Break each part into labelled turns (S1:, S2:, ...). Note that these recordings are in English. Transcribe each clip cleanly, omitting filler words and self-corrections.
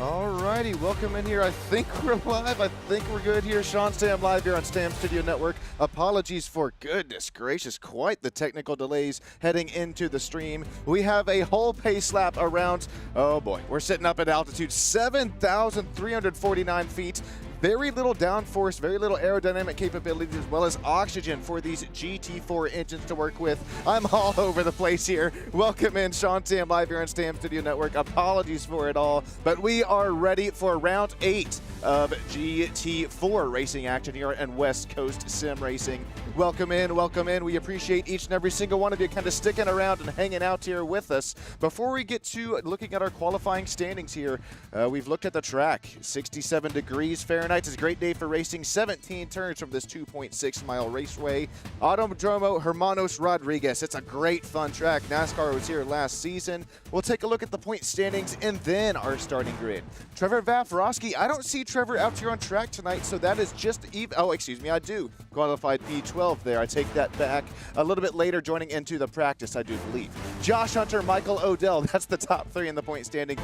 S1: Alrighty, welcome in here. I think we're live. I think we're good here. Sean Stam live here on Stam Studio Network. Apologies for goodness gracious, quite the technical delays heading into the stream. We have a whole pace lap around, oh boy, we're sitting up at altitude 7,349 feet. Very little downforce, very little aerodynamic capabilities, as well as oxygen for these GT4 engines to work with. I'm all over the place here. Welcome in, Sean Stam live here on Stam Studio Network. Apologies for it all, but we are ready for round 8 of GT4 racing action here and West Coast Sim Racing. Welcome in, welcome in. We appreciate each and every single one of you kind of sticking around and hanging out here with us. Before we get to looking at our qualifying standings here, we've looked at the track. 67 degrees Fahrenheit. It's a great day for racing. 17 turns from this 2.6-mile raceway. Autódromo Hermanos Rodriguez. It's a great fun track. NASCAR was here last season. We'll take a look at the point standings and then our starting grid. Trevor Vafrosky. I don't see Trevor out here on track tonight, so that is just even. Oh, excuse me, I do. Qualified P12 there. I take that back. A little bit later joining into the practice, I do believe. Josh Hunter, Michael Odell. That's the top 3 in the point standing.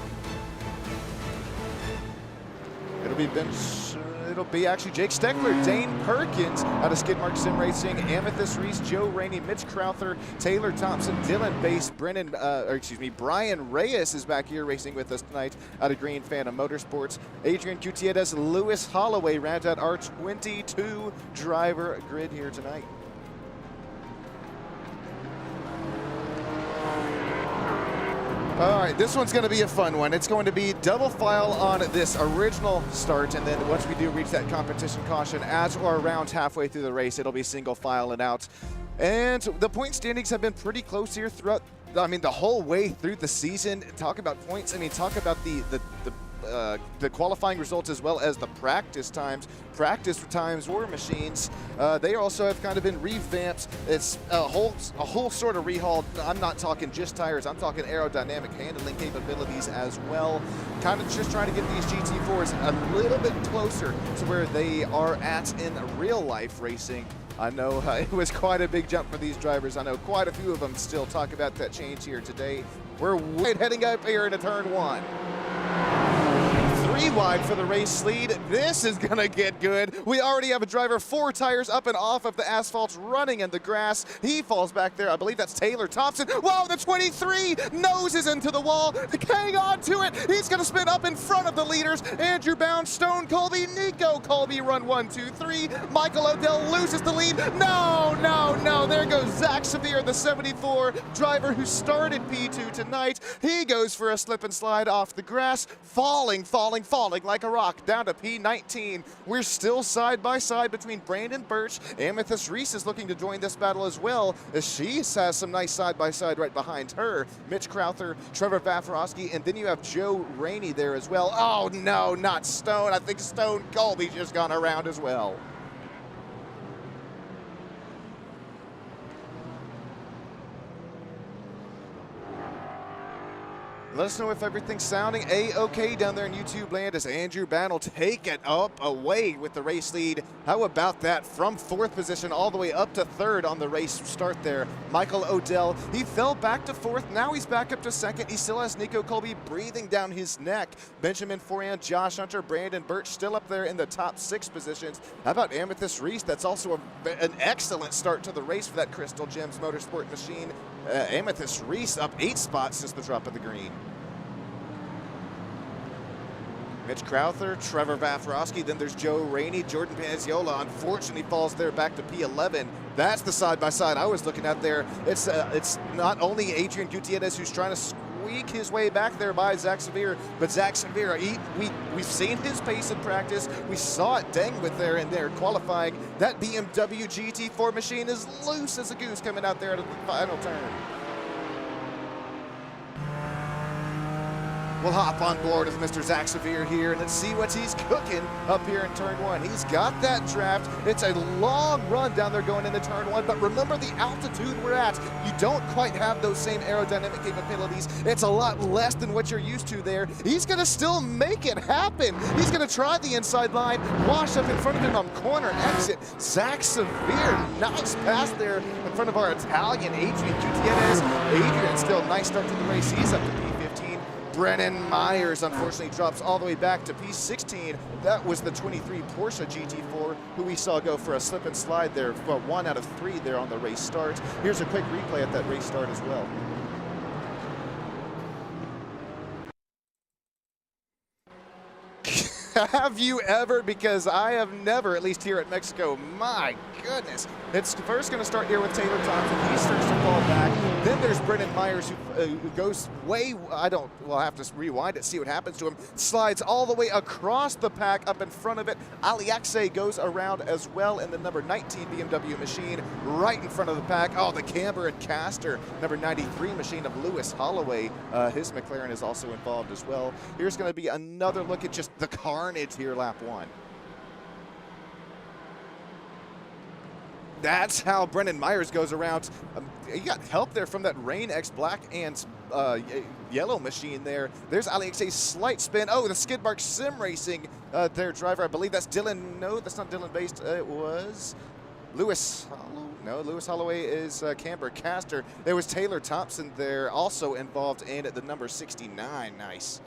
S1: It'll be actually Jake Steckler, Dane Perkins out of Skidmark Sim Racing, Amethyst Reese, Joe Rainey, Mitch Crowther, Taylor Thompson, Dylan Bass, Brian Reyes is back here racing with us tonight out of Green Phantom Motorsports. Adrian Gutierrez, Lewis Holloway round out our 22 driver grid here tonight. All right, this one's going to be a fun one. It's going to be double file on this original start, and then once we do reach that competition caution, as or around halfway through the race, it'll be single file and out. And the point standings have been pretty close here throughout, the whole way through the season. Talk about points, talk about the qualifying results as well as the practice times. Practice times were machines. They also have kind of been revamped. It's a whole sort of rehauled. I'm not talking just tires. I'm talking aerodynamic handling capabilities as well. Kind of just trying to get these GT4s a little bit closer to where they are at in real life racing. I know it was quite a big jump for these drivers. I know quite a few of them still talk about that change here today. We're heading up here into turn 1. 3 wide for the race lead. This is gonna get good. We already have a driver 4 tires up and off of the asphalt running in the grass. He falls back there. I believe that's Taylor Thompson. Whoa, the 23 noses into the wall. Hang on to it. He's gonna spin up in front of the leaders. Andrew Bound, Stone Colby, Nico Colby run 1, 2, 3. Michael Odell loses the lead. No. There goes Zach Severe, the 74 driver who started P2 tonight. He goes for a slip and slide off the grass, falling like a rock down to P19. We're still side by side between Brandon Birch. Amethyst Reese is looking to join this battle as well, as she has some nice side by side right behind her. Mitch Crowther, Trevor Vafrosky, and then you have Joe Rainey there as well. Oh no, not Stone. I think Stone Colby's just gone around as well. Let us know if everything's sounding A-okay down there in YouTube land as Andrew Bound will take it up away with the race lead. How about that? From 4th position all the way up to 3rd on the race start there. Michael Odell, he fell back to 4th. Now he's back up to 2nd. He still has Nico Colby breathing down his neck. Benjamin Foran, Josh Hunter, Brandon Birch still up there in the top 6 positions. How about Amethyst Reese? That's also an excellent start to the race for that Crystal Gems Motorsport machine. Amethyst Reese up 8 spots since the drop of the green. Mitch Crowther, Trevor Vafrosky, then there's Joe Rainey. Jordan Panziola unfortunately falls there back to P11. That's the side-by-side I was looking at there. It's not only Adrian Gutierrez who's trying to squeak his way back there by Zach Severe, but Zach Severe, we've seen his pace in practice. We saw it dang with there in there qualifying. That BMW GT4 machine is loose as a goose coming out there at the final turn. We'll hop on board with Mr. Zach Severe here, and let's see what he's cooking up here in turn 1. He's got that draft. It's a long run down there going into turn 1, but remember the altitude we're at. You don't quite have those same aerodynamic capabilities. It's a lot less than what you're used to there. He's gonna still make it happen. He's gonna try the inside line, wash up in front of him on corner exit. Zach Severe, nice pass there in front of our Italian Adrian Gutierrez. Adrian still nice start to the race. He's up to P15. Brennan Myers unfortunately drops all the way back to P16. That was the 23 Porsche GT4 who we saw go for a slip and slide there. Well, 1 out of 3 there on the race start. Here's a quick replay at that race start as well. Have you ever? Because I have never, at least here at Mexico. My goodness. It's first going to start here with Taylor Thompson. He starts to fall back. Then there's Brennan Myers who goes way, we'll have to rewind it, see what happens to him. Slides all the way across the pack up in front of it. Aliaxe goes around as well in the number 19 BMW machine right in front of the pack. Oh, the camber and caster, number 93 machine of Lewis Holloway. His McLaren is also involved as well. Here's going to be another look at just the carnage here, lap 1. That's how Brennan Myers goes around. He got help there from that Rain X Black and yellow machine there. There's Aliaxe's slight spin. Oh, the Skid Mark Sim Racing, their driver, I believe that's Dylan. No, that's not Dylan based. It was Lewis. No, Lewis Holloway is camber caster. There was Taylor Thompson there, also involved in the number 69. Nice.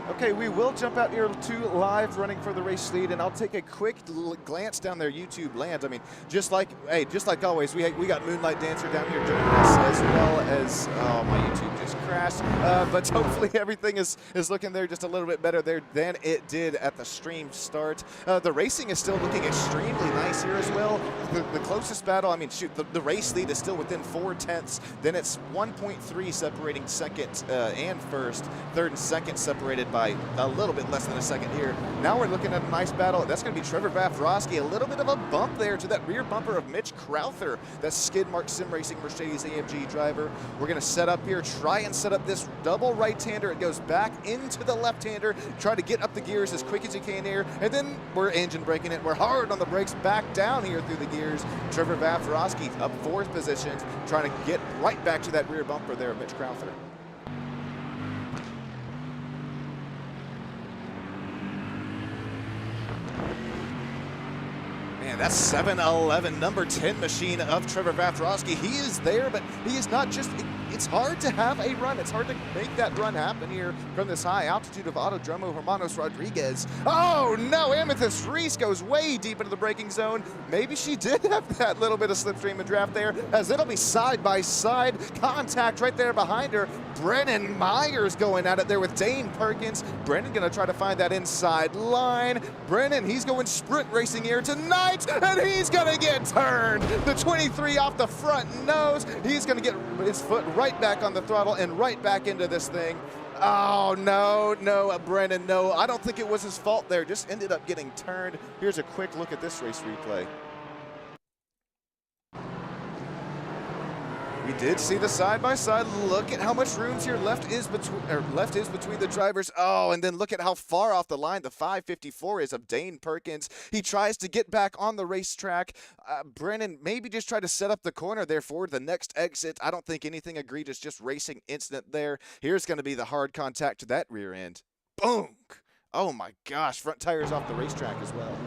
S1: Okay, we will jump out here to live running for the race lead, and I'll take a quick glance down their YouTube land. I mean, just like always, we got Moonlight Dancer down here joining us, as well as, oh, my YouTube just crashed. But hopefully everything is looking there just a little bit better there than it did at the stream start. The racing is still looking extremely nice here as well. The closest battle, I mean, shoot, the race lead is still within 4/10. Then it's 1.3 separating second and first. Third and second separated by a little bit less than a second here. Now we're looking at a nice battle. That's going to be Trevor Vafrosky. A little bit of a bump there to that rear bumper of Mitch Crowther, that Skid Mark Sim Racing Mercedes AMG driver. We're going to set up here, try and set up this double right-hander. It goes back into the left-hander. Try to get up the gears as quick as you can here. And then we're engine braking it. We're hard on the brakes, back down here through the gears. Trevor Vafrosky up 4th position, trying to get right back to that rear bumper there of Mitch Crowther. Man, that's 7-11, number 10 machine of Trevor Vafrosky. He is there, but he is not just, it's hard to have a run. It's hard to make that run happen here from this high altitude of Autodromo Hermanos Rodriguez. Oh no, Amethyst Reese goes way deep into the braking zone. Maybe she did have that little bit of slipstream and draft there, as it'll be side-by-side contact right there behind her. Brennan Myers going at it there with Dane Perkins. Brennan gonna try to find that inside line. Brennan, he's going sprint racing here tonight, and he's gonna get turned. The 23 off the front nose. He's gonna get his foot right back on the throttle and right back into this thing. Oh, no, Brennan, no. I don't think it was his fault there. Just ended up getting turned. Here's a quick look at this race replay. We did see the side-by-side. Look at how much room here left is between the drivers. Oh, and then look at how far off the line the 554 is of Dane Perkins. He tries to get back on the racetrack. Brennan maybe just try to set up the corner there for the next exit. I don't think anything egregious, just racing incident there. Here's going to be the hard contact to that rear end. Boom! Oh my gosh, front tires off the racetrack as well.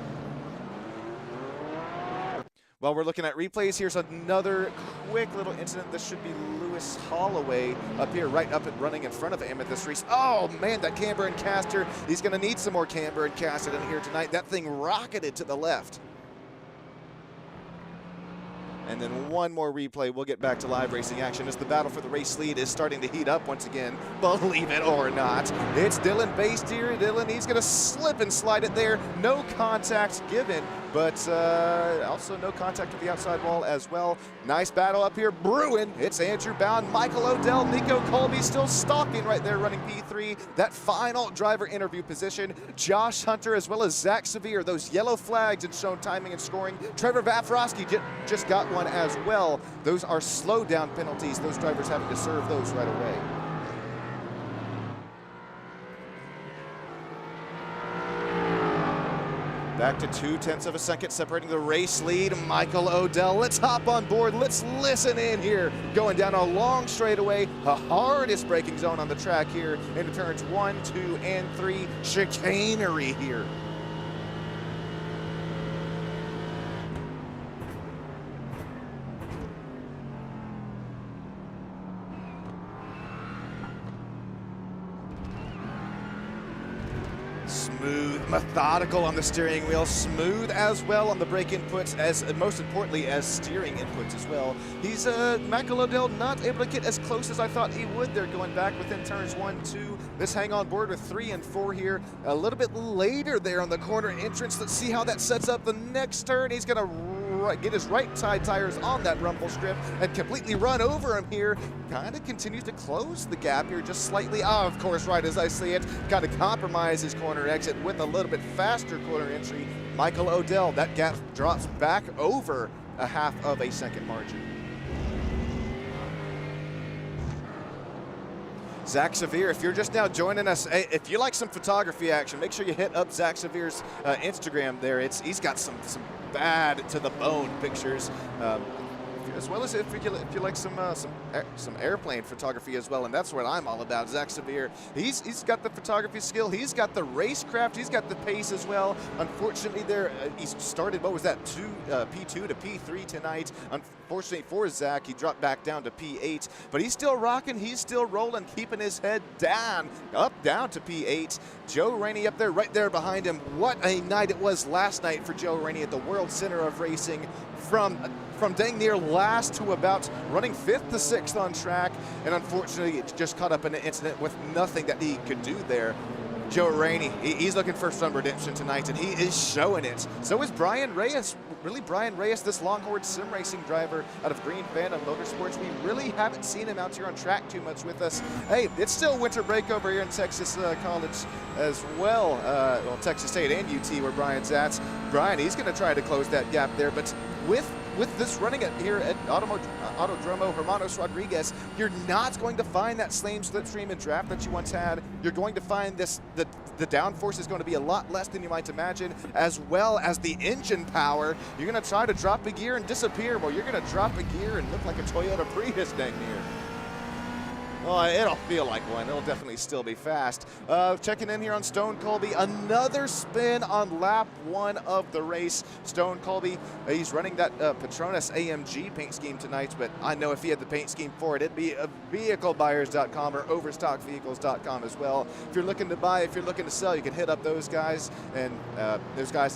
S1: While we're looking at replays, here's another quick little incident. This should be Lewis Holloway up here, right up and running in front of Amethyst Reese. Oh man, that camber and caster. He's gonna need some more camber and caster in here tonight. That thing rocketed to the left. And then one more replay. We'll get back to live racing action as the battle for the race lead is starting to heat up once again. Believe it or not, it's Dylan based here. Dylan, he's going to slip and slide it there. No contact given, but also no contact with the outside wall as well. Nice battle up here brewing. It's Andrew Bound, Michael Odell, Nico Colby still stalking right there running P3. That final driver interview position. Josh Hunter as well as Zach Severe. Those yellow flags and shown timing and scoring. Trevor Vafrosky just got one as well. Those are slow down penalties. Those drivers having to serve those right away. Back to 0.2 of a second separating the race lead. Michael Odell, let's hop on board. Let's listen in here. Going down a long straightaway, the hardest braking zone on the track here into turns 1, 2, and 3. Chicanery here. methodical on the steering wheel, smooth as well on the brake inputs, as most importantly as steering inputs as well. He's Michael Odell not able to get as close as I thought he would. They're going back within turns 1, 2. This hang on board with 3 and 4 here. A little bit later there on the corner entrance. Let's see how that sets up the next turn. He's going to get his right side tires on that rumble strip and completely run over him here. Kind of continues to close the gap here just slightly. Oh, of course, right as I see it, kind of compromise his corner exit with a little bit faster corner entry. Michael Odell, that gap drops back over a half of a second margin. Zach Severe, if you're just now joining us, if you like some photography action, make sure you hit up Zach Severe's Instagram there. He's got some bad to the bone pictures, as well as if you like some airplane photography as well, and that's what I'm all about. Zach Severe, he's got the photography skill, he's got the racecraft, he's got the pace as well. Unfortunately, there he started, what was that, P2 to P3 tonight. Unfortunately for Zach, he dropped back down to P8, but he's still rocking, he's still rolling, keeping his head down to P8. Joe Rainey up there, right there behind him. What a night it was last night for Joe Rainey at the World Center of Racing. From dang near last to about running 5th to 6th on track, and unfortunately it just caught up in an incident with nothing that he could do there. Joe Rainey, he's looking for some redemption tonight, and he is showing it. So is Brian Reyes. Really, Brian Reyes, this Longhorn sim racing driver out of Green Phantom Motorsports. We really haven't seen him out here on track too much with us. Hey, it's still winter break over here in Texas College as well. Well, Texas State and UT where Brian's at. Brian, he's going to try to close that gap there, but with this running here at Autodromo Hermanos Rodriguez, you're not going to find that same slipstream and draft that you once had. You're going to find the downforce is going to be a lot less than you might imagine, as well as the engine power. You're going to try to drop a gear and disappear. Well, you're going to drop a gear and look like a Toyota Prius dang near. Well, it'll feel like one. It'll definitely still be fast. Checking in here on Stone Colby. Another spin on lap 1 of the race. Stone Colby, he's running that Petronas AMG paint scheme tonight, but I know if he had the paint scheme for it, it'd be vehiclebuyers.com or overstockvehicles.com as well. If you're looking to buy, if you're looking to sell, you can hit up those guys and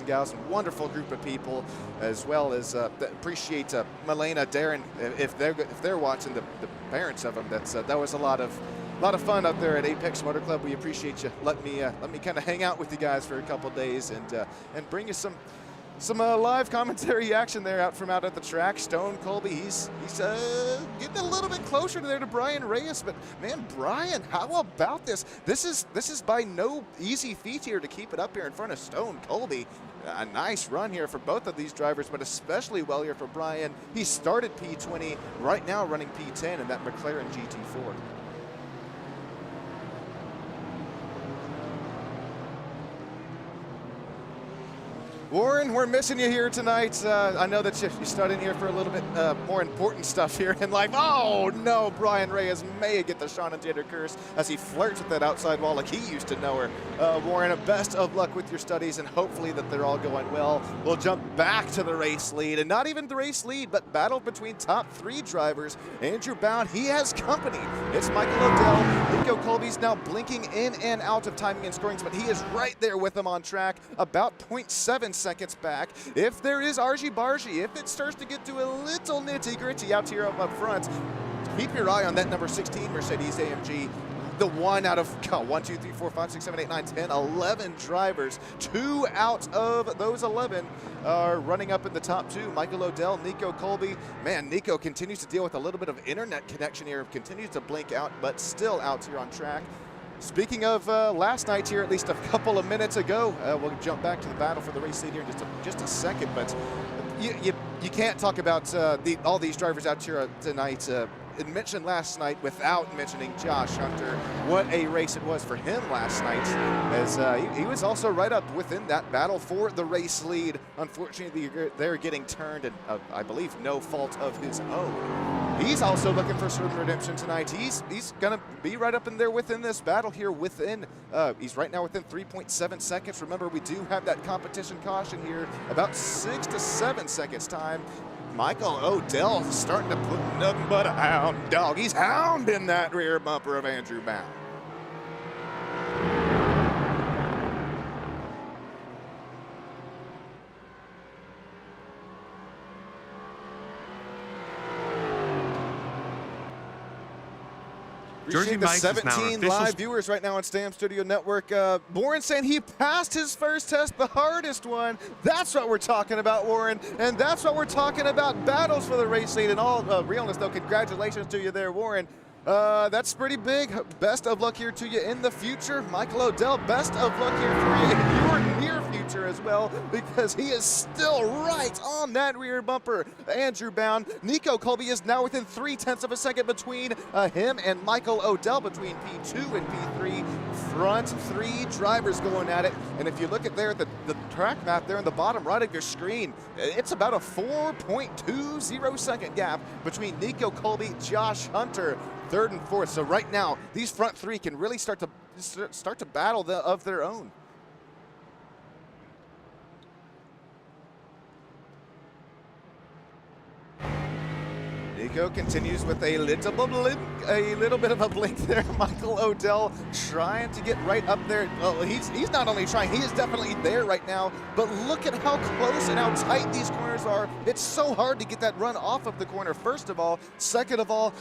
S1: gals. A wonderful group of people, as well as appreciate Milena, Darren, if they're watching, the parents of them. That was a lot of fun up there at Apex Motor Club. We appreciate you. Let me kind of hang out with you guys for a couple days and bring you some live commentary action there out at the track. Stone Colby, he's getting a little bit closer there to Brian Reyes, but man, Brian, how about this? This is by no easy feat here to keep it up here in front of Stone Colby. A nice run here for both of these drivers, but especially well here for Brian. He started P20, right now running P10 in that McLaren GT4. Warren, we're missing you here tonight. I know that you started in here for a little bit more important stuff here in life. Oh no, Brian Reyes may get the Sean and Tater curse as he flirts with that outside wall like he used to know her. Warren, best of luck with your studies, and hopefully that they're all going well. We'll jump back to the race lead, and not even the race lead, but battle between top 3 drivers. Andrew Bound, he has company. It's Michael Odell. Nico Colby's now blinking in and out of timing and scorings, but he is right there with him on track, about 0.7 seconds back. If there is argy-bargy, if it starts to get to a little nitty-gritty out here up front, keep your eye on that number 16 Mercedes AMG. The one out of 1, 2, 3, 4, 5, 6, 7, 8, 9, 10, 11 drivers. 2 out of those 11 are running up in the top 2. Michael Odell, Nico Colby. Man, Nico continues to deal with a little bit of internet connection here, continues to blink out, but still out here on track. Speaking of last night here, at least a couple of minutes ago, we'll jump back to the battle for the race lead here in just a second, but you can't talk about all these drivers out here tonight and mention last night without mentioning Josh Hunter. What a race it was for him last night, as he was also right up within that battle for the race lead. Unfortunately, they're getting turned, and I believe no fault of his own. He's also looking for some redemption tonight. He's going to be right up in there within this battle here within, he's right now within 3.7 seconds. Remember, we do have that competition caution here, about 6 to 7 seconds time. Michael Odell starting to put nothing but a hound dog. He's hounding that rear bumper of Andrew Bound. Appreciate the 17 live viewers right now on Stam Studio Network. Warren saying he passed his first test, the hardest one. That's what we're talking about, Warren. And that's what we're talking about, battles for the race lead. And all realness, though, congratulations to you there, Warren. That's pretty big. Best of luck here to you in the future. Michael Odell, best of luck here for you in your near future as well, because he is still right on that rear bumper. Andrew Bound. Nico Colby is now within 0.3 of a second between him and Michael Odell, between P2 and P3. Front three drivers going at it. And if you look at there, the track map there in the bottom right of your screen, it's about a 4.20 second gap between Nico Colby, Josh Hunter, third and fourth. So right now, these front three can really start to battle of their own. Nico continues with a little bit of a blink there. Michael Odell trying to get right up there. Well, he's not only trying, he is definitely there right now, but look at how close and how tight these corners are. It's so hard to get that run off of the corner, first of all. Second of all,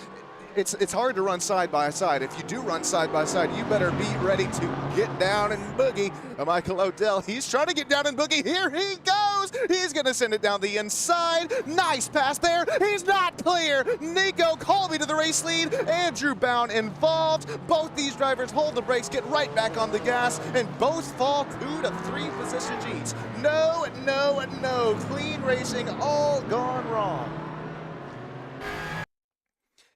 S1: it's hard to run side by side. If you do run side by side, you better be ready to get down and boogie. Michael Odell, he's trying to get down and boogie. Here he goes. He's going to send it down the inside. Nice pass there. He's not clear. Nico Colby to the race lead. Andrew Bound involved. Both these drivers hold the brakes, get right back on the gas, and both fall 2 to 3 position leads. No, no, no. Clean racing, all gone wrong.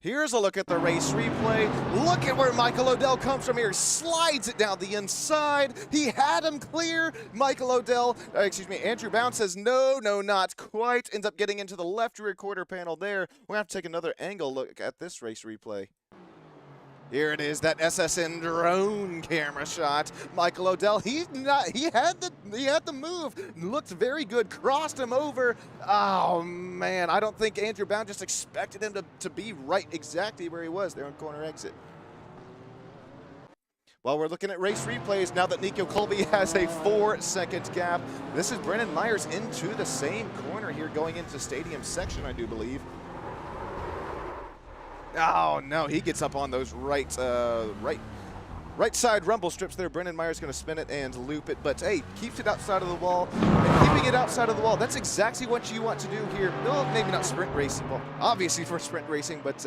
S1: Here's a look at the race replay. Look at where Michael Odell comes from here. Slides it down the inside. He had him clear. Michael Odell, Andrew Bound says no, not quite. Ends up getting into the left rear quarter panel there. We're going to have to take another angle look at this race replay. Here it is, that SSN drone camera shot. Michael Odell, he had the move. Looked very good, crossed him over. Oh man, I don't think Andrew Bound just expected him to be right exactly where he was there on corner exit. While we're looking at race replays, now that Nico Colby has a 4-second gap, this is Brennan Myers into the same corner here going into stadium section, I do believe. Oh no, he gets up on those right side rumble strips there. Brennan Myers going to spin it and loop it, but hey, keeps it outside of the wall. And keeping it outside of the wall, that's exactly what you want to do here. No, maybe not sprint racing, well, obviously for sprint racing, but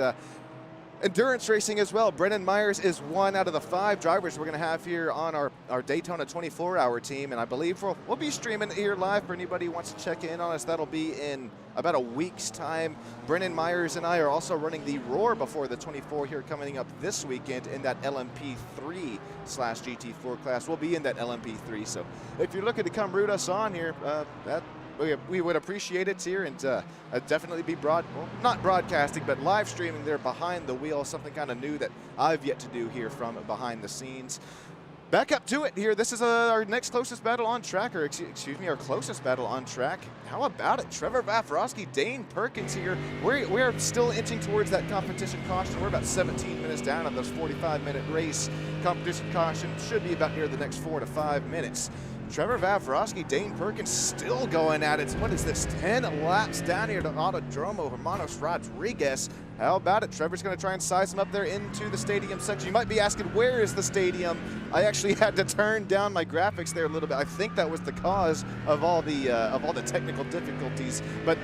S1: endurance racing as well. Brennan Myers is 1 out of the 5 drivers we're going to have here on our Daytona 24-hour team, and I believe we'll be streaming here live for anybody who wants to check in on us. That'll be in about a week's time. Brennan Myers and I are also running the Roar Before the 24 here coming up this weekend in that LMP3/GT4 class. We'll be in that LMP3, so if you're looking to come root us on here, we would appreciate it here, and definitely be not broadcasting, but live streaming there behind the wheel, something kind of new that I've yet to do here from behind the scenes. Back up to it here. This is our next closest battle on track, or excuse me, our closest battle on track. How about it? Trevor Vafrosky, Dane Perkins here. We're still inching towards that competition caution. We're about 17 minutes down on this 45-minute race. Competition caution should be about here the next 4 to 5 minutes. Trevor Vafrosky, Dane Perkins still going at it. What is this, 10 laps down here to Autodromo Hermanos Rodriguez. How about it? Trevor's going to try and size him up there into the stadium section. You might be asking, where is the stadium? I actually had to turn down my graphics there a little bit. I think that was the cause of all the technical difficulties, but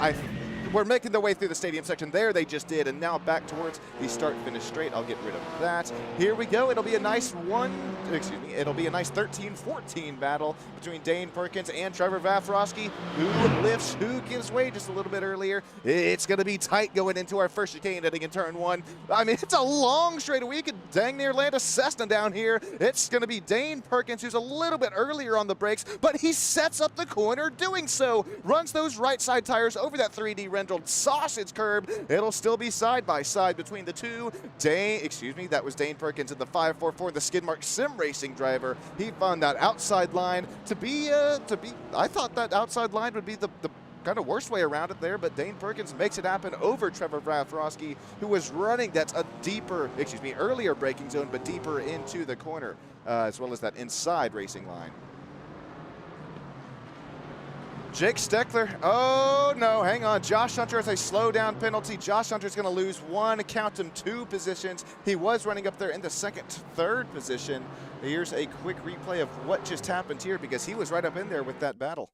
S1: we're making the way through the stadium section there. They just did, and now back towards the start-finish straight. I'll get rid of that. Here we go. It'll be a nice 13-14 battle between Dane Perkins and Trevor Vafrosky. Who lifts, who gives way just a little bit earlier. It's going to be tight going into our first chicane heading in turn 1. I mean, it's a long straightaway. You could dang near land a Cessna down here. It's going to be Dane Perkins, who's a little bit earlier on the brakes, but he sets up the corner doing so. Runs those right side tires over that 3D rendered sausage curb. It'll still be side by side between the two. That was Dane Perkins in the 544, the Skidmark Sim Racing driver. He found that outside line to be I thought that outside line would be the kind of worst way around it there, but Dane Perkins makes it happen over Trevor Vafrosky, who was running that's a earlier braking zone, but deeper into the corner, as well as that inside racing line. Jake Steckler, oh no, hang on. Josh Hunter has a slow down penalty. Josh Hunter's gonna lose one, count him 2 positions. He was running up there in the third position. Here's a quick replay of what just happened here because he was right up in there with that battle.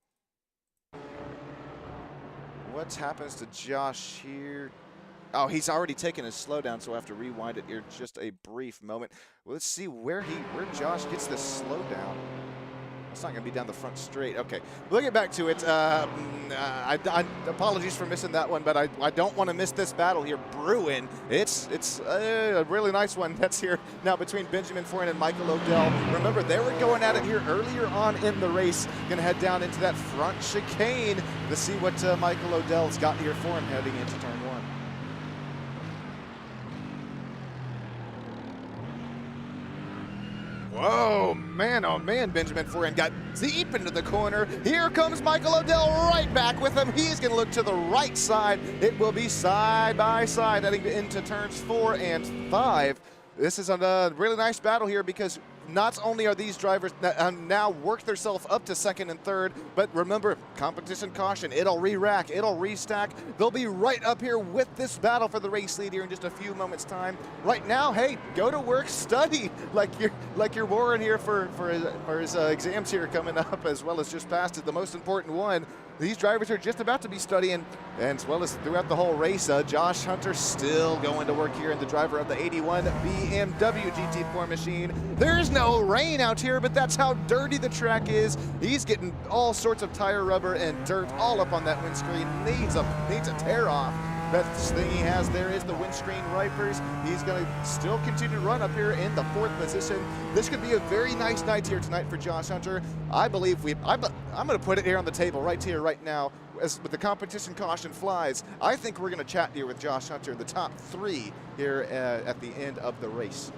S1: What happens to Josh here? Oh, he's already taken his slowdown, so I have to rewind it here just a brief moment. Well, let's see where Josh gets this slowdown. It's not going to be down the front straight. Okay, we'll get back to it. Apologies for missing that one, but I don't want to miss this battle here. Bruin, it's a really nice one that's here now between Benjamin Foran and Michael Odell. Remember, they were going at it here earlier on in the race. Going to head down into that front chicane to see what Michael Odell's got here for him heading into turn 1. Whoa, man, oh man, Benjamin Foran got deep into the corner. Here comes Michael Odell right back with him. He's going to look to the right side. It will be side by side heading into turns 4 and 5. This is a really nice battle here because not only are these drivers now worked themselves up to 2nd and 3rd, but remember, competition caution, it'll re-rack, it'll restack. They'll be right up here with this battle for the race lead here in just a few moments' time. Right now, hey, go to work, study like you're Warren here for his exams here coming up, as well as just passed it, the most important one. These drivers are just about to be studying, and as well as throughout the whole race, Josh Hunter still going to work here, and the driver of the 81 BMW GT4 machine. There's no rain out here, but that's how dirty the track is. He's getting all sorts of tire rubber and dirt all up on that windscreen. Needs a tear off. Best thing he has there is the windscreen wipers. He's going to still continue to run up here in the 4th position. This could be a very nice night here tonight for Josh Hunter. I believe I'm going to put it here on the table right here, right now, as with the competition caution flies. I think we're going to chat here with Josh Hunter in the top 3 here at the end of the race.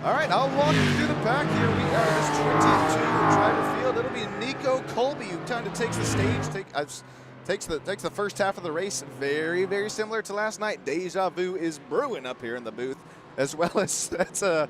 S1: All right, I'll walk you through the pack here. We are this 22 driver field. It'll be Nico Colby who kind of takes the stage, takes the first half of the race. Very, very similar to last night. Deja Vu is brewing up here in the booth, as well as the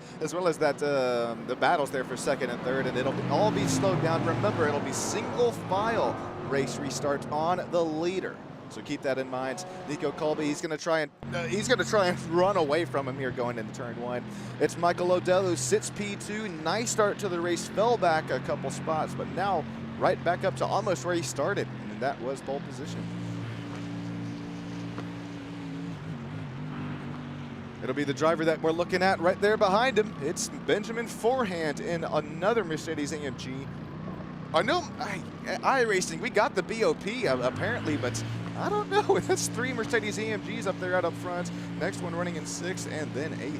S1: battles there for 2nd and 3rd, and it'll all be slowed down. Remember, it'll be single file race restart on the leader. So keep that in mind. Nico Colby, he's going to try and run away from him here going into turn 1. It's Michael Odell who sits P2. Nice start to the race. Fell back a couple spots, but now right back up to almost where he started, and that was pole position. It'll be the driver that we're looking at right there behind him. It's Benjamin Forehand in another Mercedes AMG. I know iRacing, we got the BOP apparently, but I don't know. That's 3 Mercedes AMGs up there out up front. Next one running in 6th and then 8th.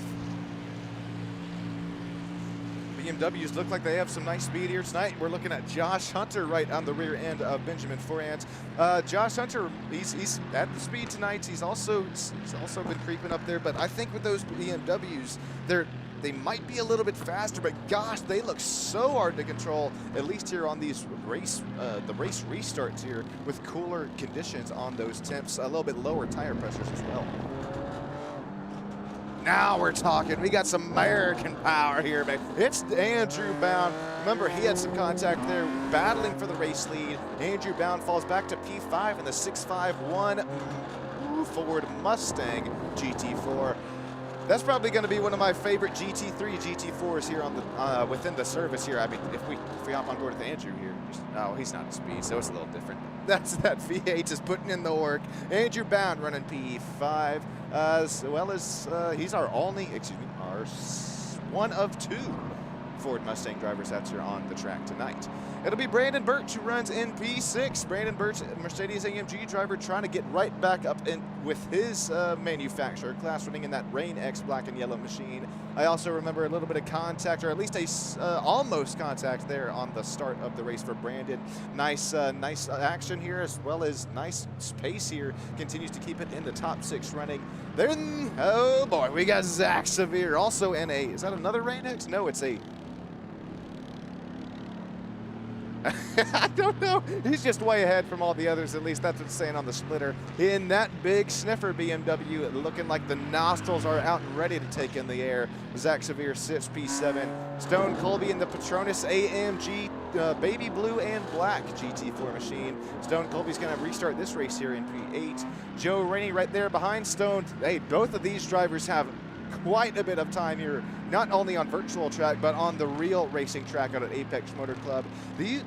S1: BMWs look like they have some nice speed here tonight. We're looking at Josh Hunter right on the rear end of Benjamin Foran. Josh Hunter, he's at the speed tonight. He's also been creeping up there, but I think with those BMWs, they might be a little bit faster, but gosh, they look so hard to control, at least here on these the race restarts here with cooler conditions on those temps, a little bit lower tire pressures as well. Now we're talking. We got some American power here, man. It's Andrew Bound. Remember, he had some contact there battling for the race lead. Andrew Bound falls back to P5 in the 651 Ford Mustang GT4. That's probably going to be one of my favorite GT3, GT4s here on the within the service here. I mean, if we hop on board with Andrew here, no, he's not at speed, so it's a little different. That V8 is putting in the work. Andrew Bound running P5, as well as he's our one of 2 Ford Mustang drivers that's here on the track tonight. It'll be Brandon Birch who runs in P6. Brandon Birch, Mercedes AMG driver, trying to get right back up in with his manufacturer class, running in that Rain X black and yellow machine. I also remember a little bit of contact, or at least a almost contact there on the start of the race for Brandon. Nice action here, as well as nice pace here. Continues to keep it in the top 6 running. Then, oh boy, we got Zach Severe also in a, is that another Rain X? No, it's a I don't know. He's just way ahead from all the others. At least that's what's saying on the splitter. In that big sniffer BMW, looking like the nostrils are out and ready to take in the air. Zach Severe sits P7. Stone Colby in the Petronas AMG baby blue and black GT4 machine. Stone Colby's going to restart this race here in P8. Joe Rainey right there behind Stone. Hey, both of these drivers have quite a bit of time here, not only on virtual track, but on the real racing track out at Apex Motor Club.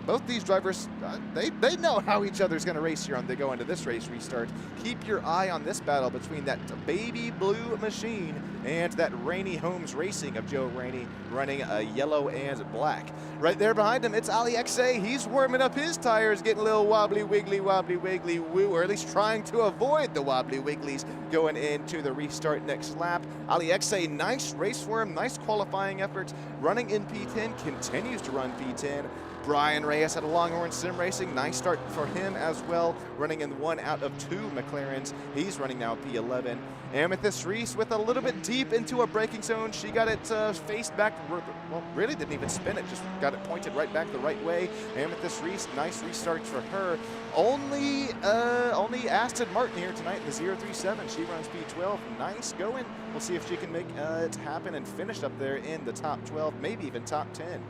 S1: Both these drivers, they know how each other's going to race here on they go into this race restart. Keep your eye on this battle between that baby blue machine and that Rainey Homes Racing of Joe Rainey running a yellow and black. Right there behind him, it's Ali XA. He's warming up his tires, getting a little wobbly wiggly woo, or at least trying to avoid the wobbly wigglies going into the restart next lap. Ali XA, nice race for him, nice qualifying effort, running in P10, continues to run P10. Brian Reyes at Longhorn Sim Racing, nice start for him as well, running in 1 out of 2 McLarens. He's running now P11. Amethyst Reese with a little bit deep into a braking zone. She got it faced back, well, really didn't even spin it, just got it pointed right back the right way. Amethyst Reese, nice restart for her. Only Aston Martin here tonight in the 037. She runs P12, nice going. We'll see if she can make it happen and finish up there in the top 12, maybe even top 10.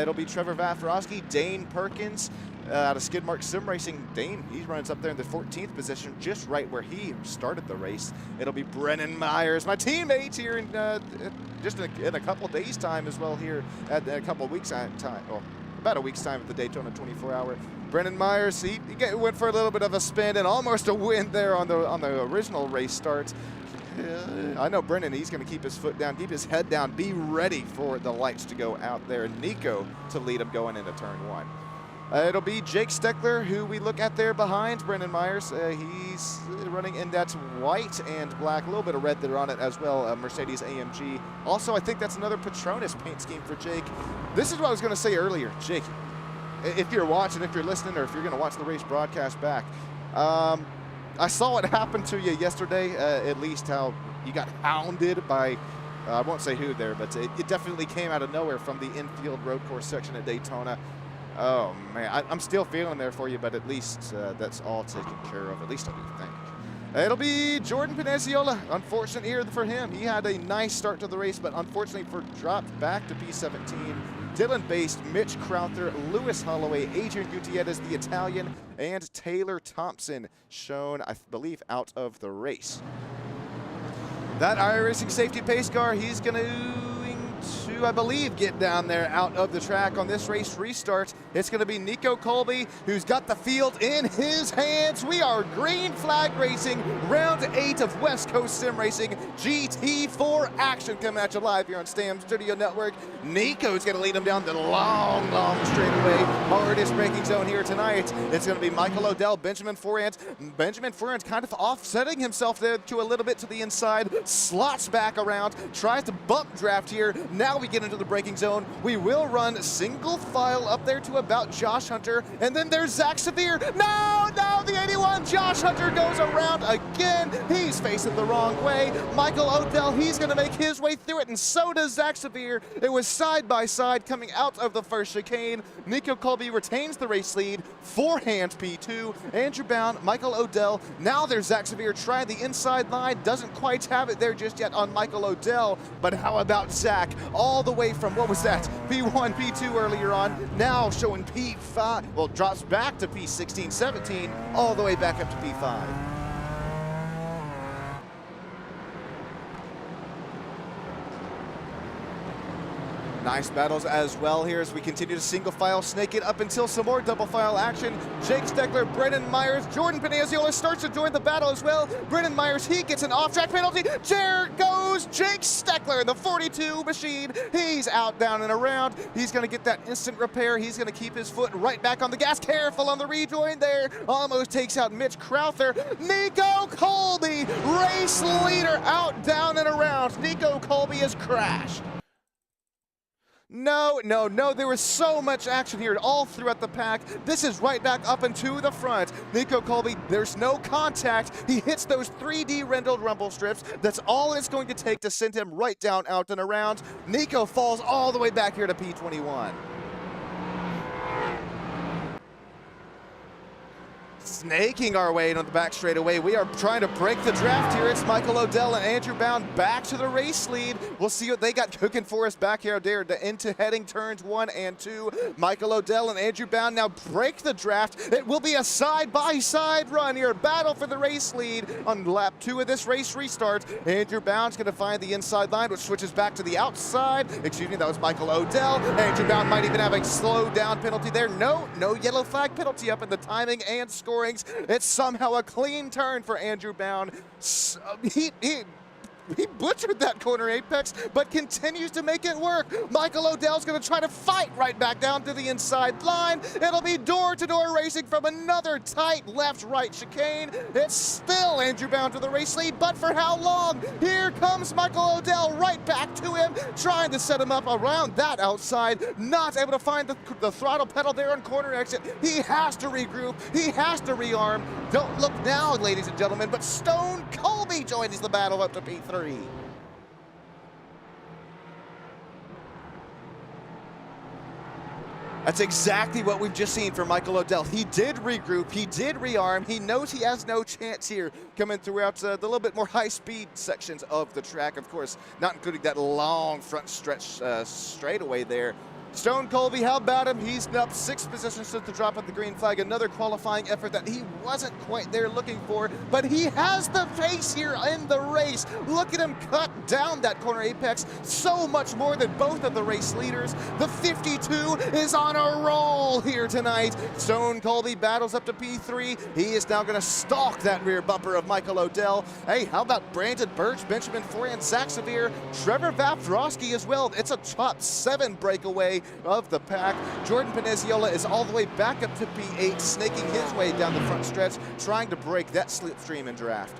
S1: It'll be Trevor Vafrowski, Dane Perkins out of Skidmark Sim Racing. Dane, he runs up there in the 14th position, just right where he started the race. It'll be Brennan Myers, my teammate here in just in a couple days' time as well here at a couple of weeks' time. Well, about a week's time at the Daytona 24-hour. Brennan Myers, he went for a little bit of a spin and almost a win there on the original race start. I know Brennan, he's going to keep his foot down, keep his head down, be ready for the lights to go out there. Nico to lead him going into turn 1. It'll be Jake Steckler, who we look at there behind Brennan Myers. He's running in that white and black, a little bit of red there on it as well, Mercedes AMG. Also, I think that's another Petronas paint scheme for Jake. This is what I was going to say earlier. Jake, if you're watching, if you're listening, or if you're going to watch the race broadcast back, I saw what happened to you yesterday, at least how you got hounded by, I won't say who there, but it definitely came out of nowhere from the infield road course section at Daytona. Oh, man, I'm still feeling there for you, but at least that's all taken care of. At least I do think. It'll be Jordan Panaziola. Unfortunate here for him. He had a nice start to the race, but unfortunately dropped back to P17. Dylan Baste, Mitch Crowther, Lewis Holloway, Adrian Gutierrez, the Italian, and Taylor Thompson shown, I believe, out of the race. That iRacing safety pace car, he's going to, I believe, get down there out of the track on this race restart. It's going to be Nico Colby, who's got the field in his hands. We are green flag racing, round 8 of West Coast Sim Racing GT4 action coming at you live here on STAM Studio Network. Nico's going to lead him down the long straightaway, hardest braking zone here tonight. It's going to be Michael Odell, Benjamin Forant. Benjamin Forant kind of offsetting himself there to a little bit to the inside, slots back around, tries to bump draft here. Now we get into the braking zone. We will run single file up there to about Josh Hunter, and then there's Zach Severe. No, the 81, Josh Hunter goes around again. He's facing the wrong way. Michael Odell, he's going to make his way through it, and so does Zach Severe. It was side by side coming out of the first chicane. Nico Colby retains the race lead, 4 hands P2. Andrew Bound, Michael Odell. Now there's Zach Severe trying the inside line, doesn't quite have it there just yet on Michael Odell, but how about Zach? All the way from, what was that, P1, P2 earlier on, now showing P5, well, drops back to P16, 17, all the way back up to P5. Nice battles as well here as we continue to single file snake it up until some more double file action. Jake Steckler, Brennan Myers, Jordan Panaziola starts to join the battle as well. Brennan Myers, he gets an off-track penalty. There goes Jake Steckler in the 42 machine. He's out, down, and around. He's going to get that instant repair. He's going to keep his foot right back on the gas. Careful on the rejoin there. Almost takes out Mitch Crowther. Nico Colby, race leader, out, down, and around. Nico Colby has crashed. No, there was so much action here all throughout the pack. This is right back up and to the front. Nico Colby, there's no contact. He hits those 3D rendered rumble strips. That's all it's going to take to send him right down, out, and around. Nico falls all the way back here to P21. snaking our way into the back straightaway. We are trying to break the draft here. It's Michael Odell and Andrew Bound back to the race lead. We'll see what they got cooking for us back here there into heading turns 1 and 2. Michael Odell and Andrew Bound now break the draft. It will be a side-by-side run here. Battle for the race lead on lap 2 of this race restart. Andrew Bound's going to find the inside line, which switches back to the outside. Excuse me, that was Michael Odell. Andrew Bound might even have a slow down penalty there. No yellow flag penalty up in the timing and scorings. It's somehow a clean turn for Andrew Bound. He butchered that corner apex, but continues to make it work. Michael Odell's going to try to fight right back down to the inside line. It'll be door-to-door racing from another tight left-right chicane. It's still Andrew Bound to the race lead, but for how long? Here comes Michael Odell right back to him, trying to set him up around that outside. Not able to find the throttle pedal there on corner exit. He has to regroup. He has to rearm. Don't look now, ladies and gentlemen, but Stone Colby joins the battle up to P3. That's exactly what we've just seen from Michael Odell. He did regroup, he did rearm, he knows he has no chance here coming throughout the little bit more high-speed sections of the track, of course, not including that long front stretch straightaway there. Stone Colby, how about him? He's up 6 positions since the drop of the green flag. Another qualifying effort that he wasn't quite there looking for, but he has the pace here in the race. Look at him cut down that corner apex so much more than both of the race leaders. The 52 is on a roll here tonight. Stone Colby battles up to P3. He is now going to stalk that rear bumper of Michael Odell. Hey, how about Brandon Birch, Benjamin Foran, Zach Severe, Trevor Vafdrosky as well. It's a top 7 breakaway of the pack. Jordan Peneziola is all the way back up to P8, snaking his way down the front stretch, trying to break that slipstream in draft.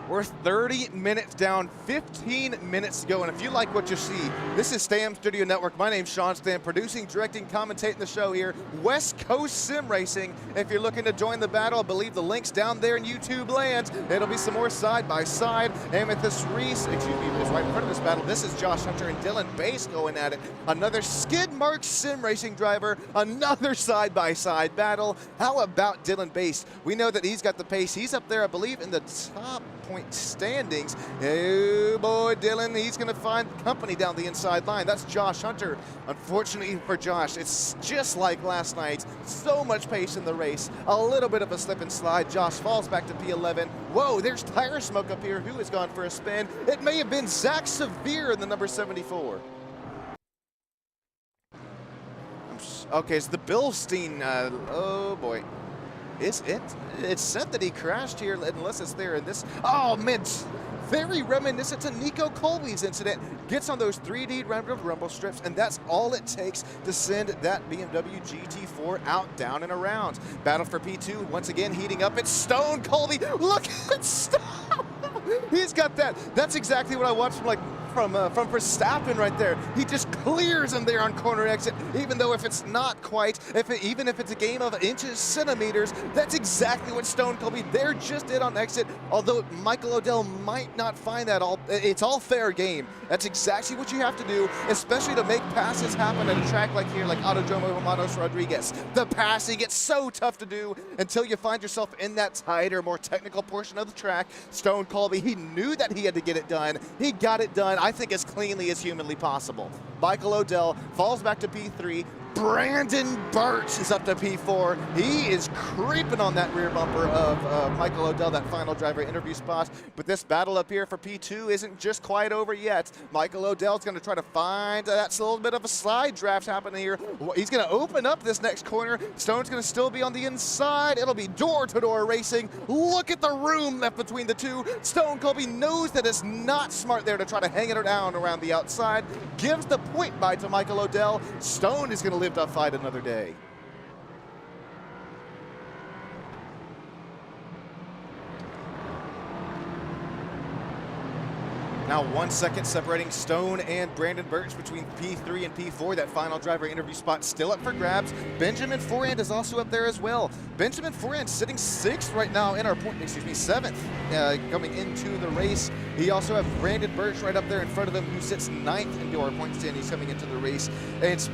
S1: We're 30 minutes down, 15 minutes to go. And if you like what you see, this is Stam Studio Network. My name's Sean Stam, producing, directing, commentating the show here. West Coast Sim Racing. If you're looking to join the battle, I believe the link's down there in YouTube land. It'll be some more side-by-side. Amethyst Reese, excuse me, is right in front of this battle. This is Josh Hunter and Dylan Bass going at it. Another skid mark sim racing driver, another side-by-side battle. How about Dylan Bass? We know that he's got the pace. He's up there, I believe, in the top point standings. Oh boy, Dylan, he's going to find company down the inside line. That's Josh Hunter. Unfortunately for Josh, it's just like last night. So much pace in the race. A little bit of a slip and slide. Josh falls back to P11. Whoa, there's tire smoke up here. Who has gone for a spin? It may have been Zach Severe in the number 74. Okay, it's the Bilstein. Oh boy. It's said that he crashed here, unless it's there in this. Oh, man, very reminiscent to Nico Colby's incident. Gets on those 3D rumble strips, and that's all it takes to send that BMW GT4 out, down, and around. Battle for P2, once again heating up. It's Stone Colby. Look at Stone. He's got that. That's exactly what I watched from Verstappen right there. He just clears him there on corner exit, even though if it's not quite, even if it's a game of inches, centimeters, that's exactly what Stone Colby there just did on exit, although Michael Odell might not find that all. It's all fair game. That's exactly what you have to do, especially to make passes happen at a track like here, like Autodromo Hermanos Rodriguez. The passing gets so tough to do until you find yourself in that tighter, more technical portion of the track. Stone Colby, he knew that he had to get it done. He got it done, I think, as cleanly as humanly possible. Michael Odell falls back to P3. Brandon Birch is up to P4. He is creeping on that rear bumper of Michael Odell, that final driver interview spot. But this battle up here for P2 isn't just quite over yet. Michael Odell's going to try to find that's a little bit of a slide draft happening here. He's going to open up this next corner. Stone's going to still be on the inside. It'll be door-to-door racing. Look at the room left between the two. Stone Colby knows that it's not smart there to try to hang it down around the outside. Gives the point by to Michael Odell. Stone is going to live to fight another day. Now 1 second separating Stone and Brandon Birch between P3 and P4. That final driver interview spot still up for grabs. Benjamin Forand is also up there as well. Benjamin Forand sitting 6th right now in our point, 7th coming into the race. He also have Brandon Birch right up there in front of him, who sits 9th into our point standings coming into the race. And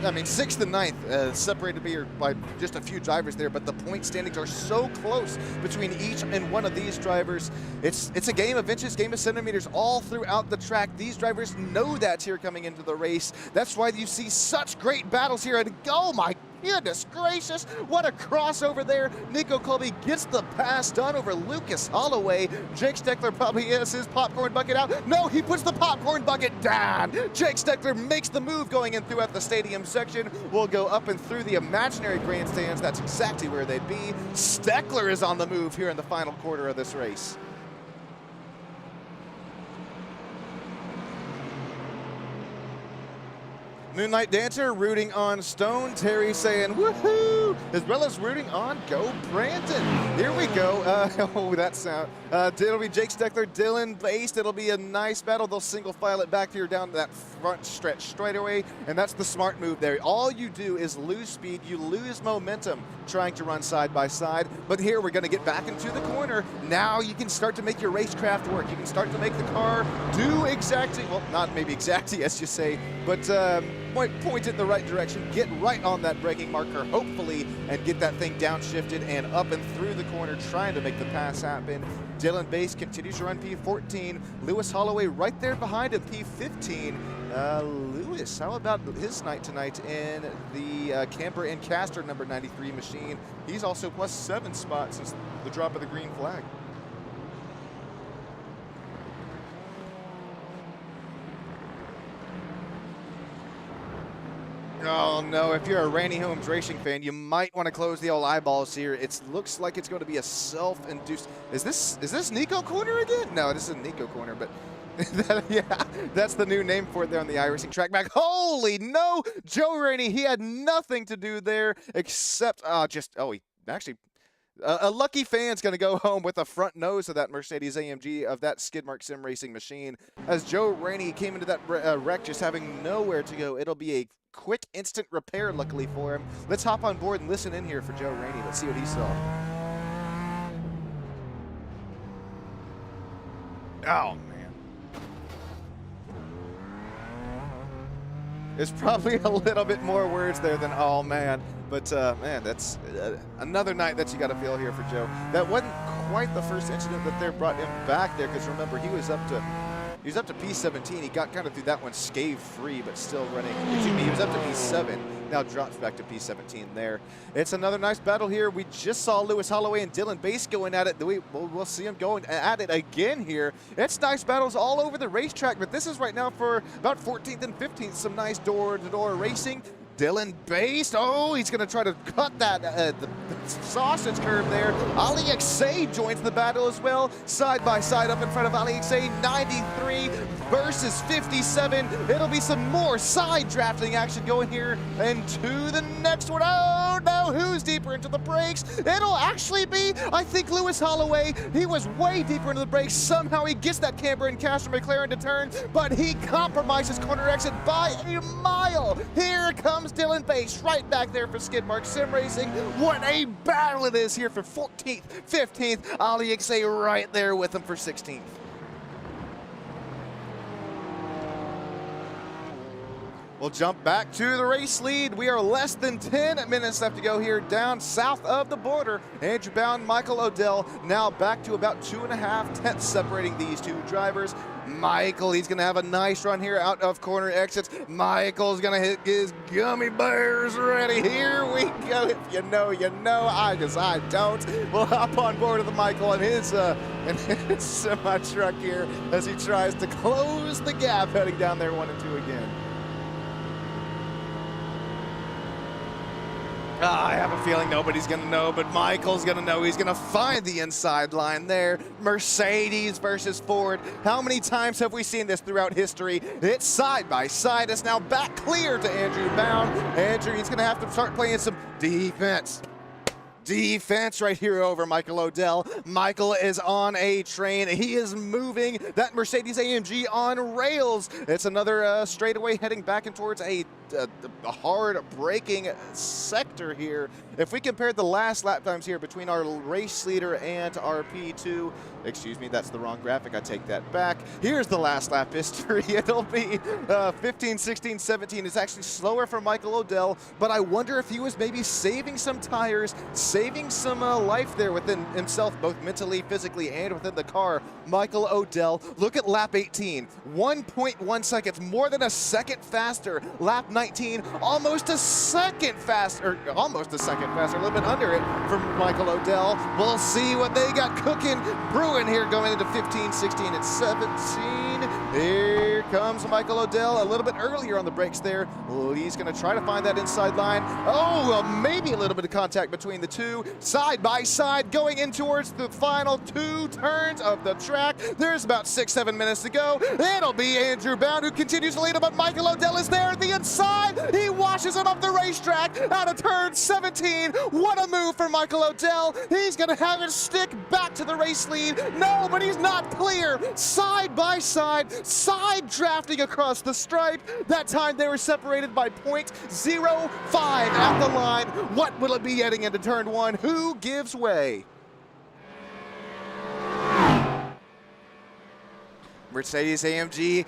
S1: I mean, 6th and 9th, separated by just a few drivers there, but the point standings are so close between each and one of these drivers. It's a game of inches, game of centimeters all throughout the track. These drivers know that here coming into the race. That's why you see such great battles here. And oh my goodness gracious, what a crossover there. Nico Colby gets the pass done over Lucas Holloway. Jake Steckler probably has his popcorn bucket out. No, he puts the popcorn bucket down. Jake Steckler makes the move going in throughout the stadium section. We'll go up and through the imaginary grandstands. That's exactly where they'd be. Steckler is on the move here in the final quarter of this race. Moonlight Dancer rooting on Stone. Terry saying woohoo, as well as rooting on Go Brandon. Here we go. Oh, that sound. It'll be Jake Steckler, Dylan Based. It'll be a nice battle. They'll single file it back here down to that front stretch straight away, and that's the smart move there. All you do is lose speed, you lose momentum trying to run side by side. But here we're going to get back into the corner. Now you can start to make your racecraft work. You can start to make the car do exactly, well, not maybe exactly as you say, but point it in the right direction, get right on that braking marker, hopefully, and get that thing downshifted and up and through the corner, trying to make the pass happen. Dylan Bass continues to run P14. Lewis Holloway right there behind him, P15. Lewis, how about his night tonight in the Camper and Caster number 93 machine? He's also +7 spots since the drop of the green flag. Oh no, if you're a Randy Holmes Racing fan, you might want to close the old eyeballs here. It looks like it's going to be a self-induced. Is this Nico Corner again? No, this isn't Nico Corner, but yeah, that's the new name for it there on the iRacing track back. Holy no! Joe Rainey, he had nothing to do there except he actually. A lucky fan's going to go home with the front nose of that Mercedes AMG of that Skidmark Sim Racing machine. As Joe Rainey came into that wreck just having nowhere to go, it'll be a quick instant repair luckily for him. Let's hop on board and listen in here for Joe Rainey. Let's see what he saw. Oh, man. There's probably a little bit more words there than oh, man. But, man, that's another night that you got to feel here for Joe. That wasn't quite the first incident that they brought him back there, because remember, he was up to P17. He got kind of through that one scathe-free, but still running. Excuse me, he was up to P7. Now drops back to P17 there. It's another nice battle here. We just saw Lewis Holloway and Dylan Bass going at it. We'll see them going at it again here. It's nice battles all over the racetrack, but this is right now for about 14th and 15th. Some nice door-to-door racing. Dylan Bass, oh, he's going to try to cut that the sausage curve there. Ali Xay joins the battle as well, side by side up in front of Ali Xay, 93 versus 57. It'll be some more side drafting action going here into the next one. Oh, no, who's deeper into the brakes? It'll actually be, I think, Lewis Holloway. He was way deeper into the brakes. Somehow he gets that Camper and Caster McLaren to turn, but he compromises corner exit by a mile. Here comes Dylan Bass right back there for Skidmark Sim Racing. What a battle it is here for 14th, 15th. Ali Xay right there with him for 16th. We'll jump back to the race lead. We are less than 10 minutes left to go here down south of the border. Andrew Bound, Michael Odell now back to about 2.5 tenths separating these two drivers. Michael, he's going to have a nice run here out of corner exits. Michael's going to hit his gummy bears ready. Here we go. If you know, you know. I don't. We'll hop on board with the Michael and his semi-truck here as he tries to close the gap heading down there 1 and 2 again. I have a feeling nobody's going to know, but Michael's going to know. He's going to find the inside line there. Mercedes versus Ford. How many times have we seen this throughout history? It's side by side. It's now back clear to Andrew Bound. Andrew, he's going to have to start playing some defense. defense right here over Michael Odell. Michael is on a train. He is moving that Mercedes-AMG on rails. It's another straightaway heading back and towards a hard braking sector here. If we compared the last lap times here between our race leader and our P2, excuse me, that's the wrong graphic, I take that back. Here's the last lap history. It'll be 15, 16, 17. It's actually slower for Michael Odell, but I wonder if he was maybe saving some tires, saving some life there within himself, both mentally, physically, and within the car. Michael Odell, look at lap 18, 1.1 seconds, more than a second faster. Lap 19, almost a second faster, a little bit under it for Michael Odell. We'll see what they got cooking, brewing here going into 15, 16, and 17. Here comes Michael Odell a little bit earlier on the brakes there. He's going to try to find that inside line. Oh, well, maybe a little bit of contact between the two. Side by side going in towards the final 2 turns of the track. There's about 6-7 minutes to go. It'll be Andrew Bound who continues to lead him, but Michael Odell is there at the inside. He washes him up the racetrack out of turn 17. What a move for Michael Odell. He's going to have it stick back to the race lead. No, but he's not clear. Side by side, side drafting across the stripe. That time they were separated by 0.05 at the line. What will it be heading into turn 1? Who gives way? Mercedes-AMG,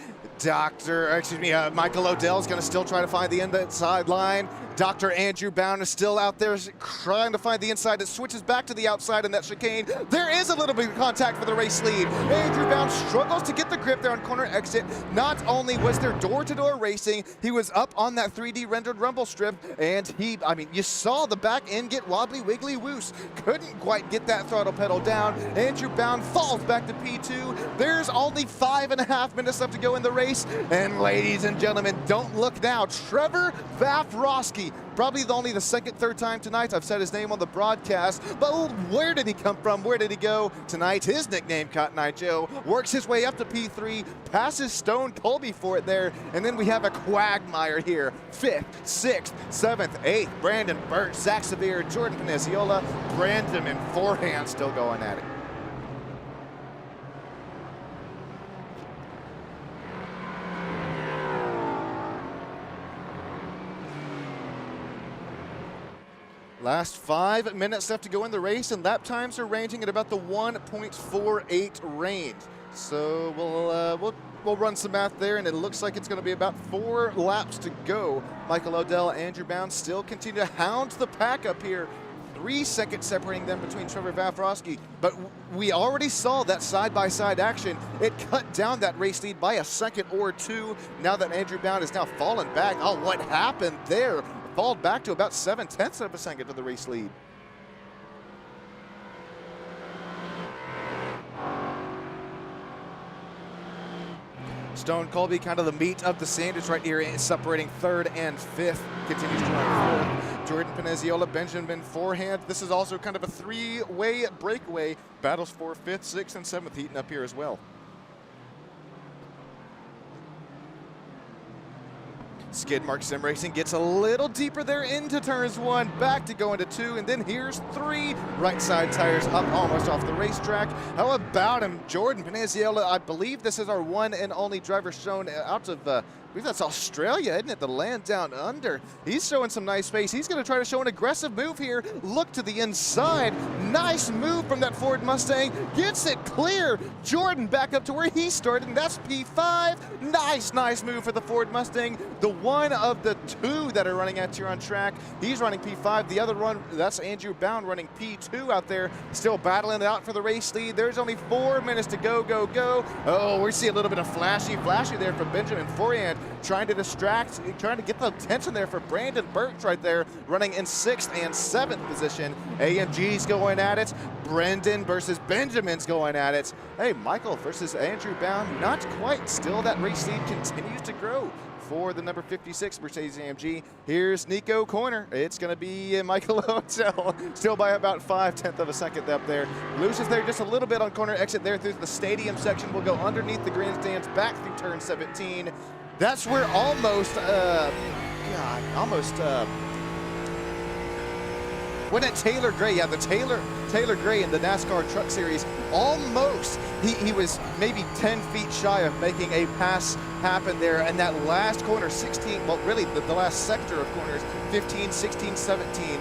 S1: Michael Odell is going to still try to find the inside line. Dr. Andrew Bound is still out there trying to find the inside. It switches back to the outside in that chicane. There is a little bit of contact for the race lead. Andrew Bound struggles to get the grip there on corner exit. Not only was there door-to-door racing, he was up on that 3D rendered rumble strip, and you saw the back end get wobbly, wiggly, woos. Couldn't quite get that throttle pedal down. Andrew Bound falls back to P2. There's only 5.5 minutes left to go in the race. And ladies and gentlemen, don't look now. Trevor Vafrosky, probably only the second, third time tonight I've said his name on the broadcast, but where did he come from? Where did he go? Tonight, his nickname, Cotton Eye Joe, works his way up to P3, passes Stone Colby for it there, and then we have a quagmire here. 5th, 6th, 7th, 8th, Brandon Burt, Zach Severe, Jordan Penisiola, Brandon in forehand still going at it. Last 5 minutes left to go in the race, and lap times are ranging at about the 1.48 range. So we'll run some math there, and it looks like it's going to be about 4 laps to go. Michael Odell, Andrew Bound still continue to hound the pack up here. 3 seconds separating them between Trevor Vafrosky, but we already saw that side-by-side action. It cut down that race lead by a second or 2. Now that Andrew Bound has now fallen back. Oh, what happened there? Fall back to about 0.7 of a second to the race lead. Stone Colby, kind of the meat of the sandwich right here, separating 3rd and 5th. Continues to run 4th. Jordan Penisiola, Benjamin forehand. This is also kind of a 3-way breakaway. Battles for 5th, 6th, and 7th heating up here as well. Skidmark Sim Racing gets a little deeper there into turns 1, back to go into 2, and then here's 3. Right side tires up almost off the racetrack. How about him, Jordan Penisiola? I believe this is our one and only driver shown out of, I believe that's Australia, isn't it? The land down under. He's showing some nice pace. He's going to try to show an aggressive move here. Look to the inside. Nice move from that Ford Mustang. Gets it clear. Jordan back up to where he started, and that's P5. Nice move for the Ford Mustang. The one of the 2 that are running out here on track. He's running P5. The other one, that's Andrew Bound running P2 out there. Still battling it out for the race lead. There's only 4 minutes to go. Oh, we see a little bit of flashy there from Benjamin forehand. Trying to distract, trying to get the attention there for Brandon Burks right there, running in 6th and 7th position. AMG's going at it. Brendan versus Benjamin's going at it. Hey, Michael versus Andrew Bound, not quite. Still, that race lead continues to grow for the number 56 Mercedes-AMG. Here's Nico Corner. It's going to be Michael Odell, still by about 0.5 of a second up there. Loses there just a little bit on corner exit there through the stadium section. We'll go underneath the grandstands, back through turn 17. That's where almost When at Taylor Gray, yeah, the Taylor Gray in the NASCAR Truck Series, almost, he was maybe 10 feet shy of making a pass happen there. And that last corner, 16, well, really the last sector of corners, 15, 16, 17,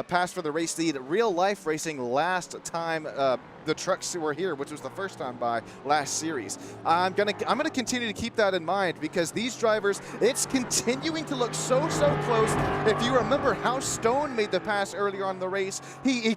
S1: pass for the race lead. Real life racing last time the trucks were here, which was the first time by last series. I'm gonna continue to keep that in mind because these drivers, it's continuing to look so close. If you remember how Stone made the pass earlier on in the race, he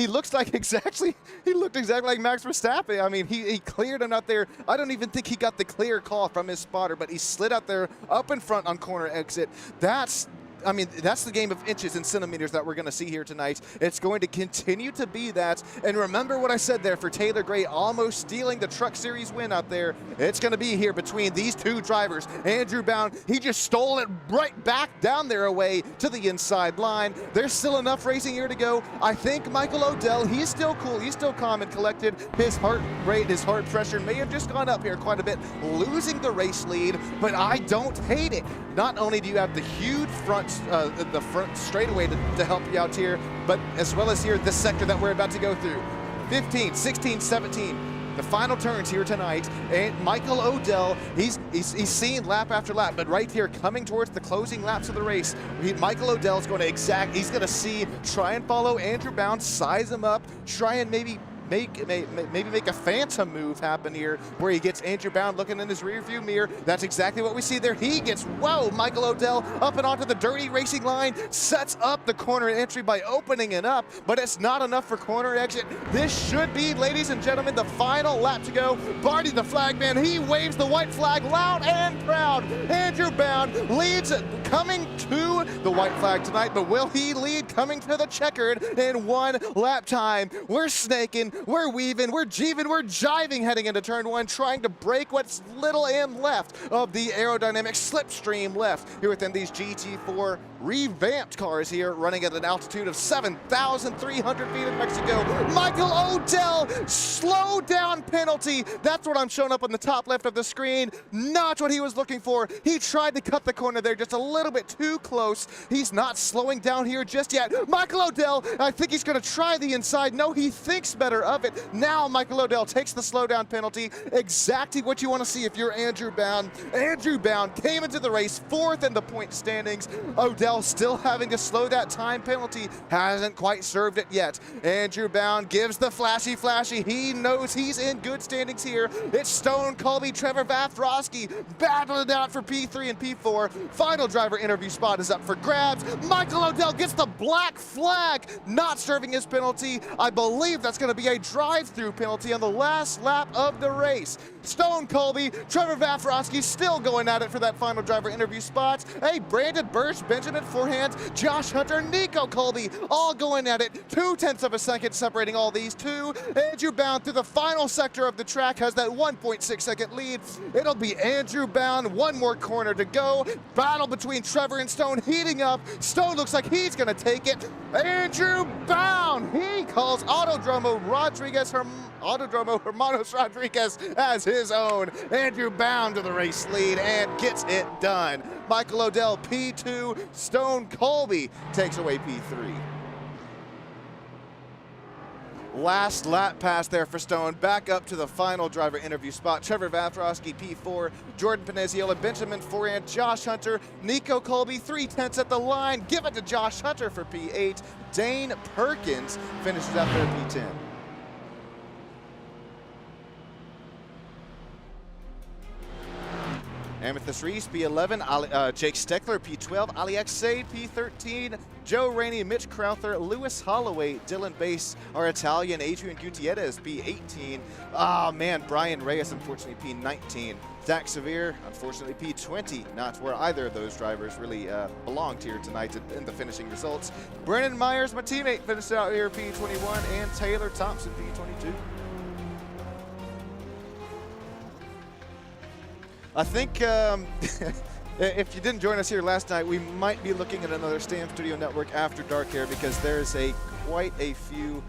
S1: looks like he looked exactly like Max Verstappen. I mean, he cleared him out there. I don't even think he got the clear call from his spotter, but he slid out there up in front on corner exit. That's the game of inches and centimeters that we're going to see here tonight. It's going to continue to be that. And remember what I said there for Taylor Gray almost stealing the Truck Series win out there. It's going to be here between these two drivers. Andrew Bound, he just stole it right back down there away to the inside line. There's still enough racing here to go. I think Michael Odell, he's still cool. He's still calm and collected. His heart rate, his heart pressure may have just gone up here quite a bit, losing the race lead, but I don't hate it. Not only do you have the huge front straightaway to help you out here, but as well as here, this sector that we're about to go through. 15, 16, 17, the final turns here tonight, and Michael Odell, he's seen lap after lap, but right here, coming towards the closing laps of the race, Michael Odell is going to he's going to try and follow Andrew Bound, size him up, try and maybe make a phantom move happen here where he gets Andrew Bound looking in his rearview mirror. That's exactly what we see there. He gets, whoa, Michael Odell up and onto the dirty racing line, sets up the corner entry by opening it up, but it's not enough for corner exit. This should be, ladies and gentlemen, the final lap to go. Barty the flag man, he waves the white flag loud and proud. Andrew Bound leads coming to the white flag tonight, but will he lead coming to the checkered in one lap time? We're snaking, we're weaving, we're jeeving, we're jiving heading into turn one, trying to break what's little and left of the aerodynamic slipstream left here within these GT4 revamped cars here, running at an altitude of 7,300 feet in Mexico. Michael Odell, slow down penalty. That's what I'm showing up on the top left of the screen. Not what he was looking for. He tried to cut the corner there just a little bit too close. He's not slowing down here just yet. Michael Odell, I think he's going to try the inside. No, he thinks better of it. Now Michael Odell takes the slowdown penalty. Exactly what you want to see if you're Andrew Bound. Andrew Bound came into the race fourth in the point standings. Odell still having to slow that time penalty. Hasn't quite served it yet. Andrew Bound gives the flashy. He knows he's in good standings here. It's Stone Colby, Trevor Vafrosky battling it out for P3 and P4. Final driver interview spot is up for grabs. Michael Odell gets the black flag, not serving his penalty. I believe that's going to be a drive-through penalty on the last lap of the race. Stone Colby, Trevor Vafrosky still going at it for that final driver interview spot. Hey, Brandon Burch, Benjamin Forehand, Josh Hunter, Nico Colby, all going at it. 0.2 of a second separating all these two. Andrew Bound through the final sector of the track has that 1.6 second lead. It'll be Andrew Bound, one more corner to go. Battle between Trevor and Stone heating up. Stone looks like he's gonna take it. Andrew Bound, he calls Autodromo Hermanos Rodriguez as his own. Andrew Bound to the race lead and gets it done. Michael Odell P2, Stone Colby takes away P3. Last lap pass there for Stone. Back up to the final driver interview spot. Trevor Vafrosky, P4. Jordan Paneziola, Benjamin Forehand, Josh Hunter, Nico Colby, 0.3 at the line. Give it to Josh Hunter for P8. Dane Perkins finishes up there P10. Amethyst Reese, P11, Jake Steckler, P12, Aliak Sade, P13, Joe Rainey, Mitch Crowther, Lewis Holloway, Dylan Bass, our Italian, Adrian Gutierrez, P18. Oh man, Brian Reyes, unfortunately, P19. Zach Severe, unfortunately, P20. Not where either of those drivers really belonged here tonight in the finishing results. Brennan Myers, my teammate, finished out here, P21, and Taylor Thompson, P22. I think If you didn't join us here last night, we might be looking at another Stam Studio Network After Dark here because there's quite a few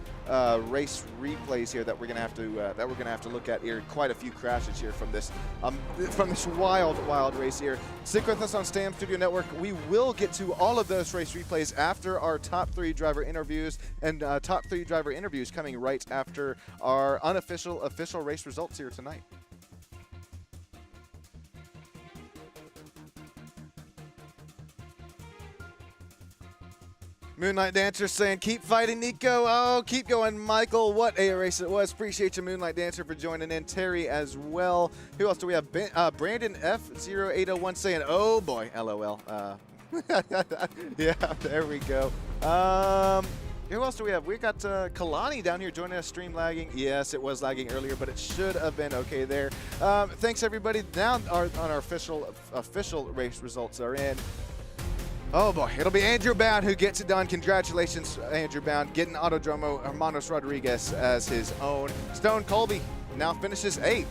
S1: race replays here that we're gonna have to look at here. Quite a few crashes here from this wild race here. Stick with us on Stam Studio Network. We will get to all of those race replays after our top 3 driver interviews, and top 3 driver interviews coming right after our official race results here tonight. Moonlight Dancer saying, keep fighting, Nico. Oh, keep going, Michael. What a race it was. Appreciate you, Moonlight Dancer, for joining in. Terry as well. Who else do we have? Brandon F0801 saying, oh boy, LOL. Yeah, there we go. Who else do we have? We got Kalani down here joining us, stream lagging. Yes, it was lagging earlier, but it should have been okay there. Thanks, everybody. Now on our official race results are in. Oh boy, it'll be Andrew Bound who gets it done. Congratulations, Andrew Bound, getting Autodromo Hermanos Rodriguez as his own. Stone Colby now finishes 8th.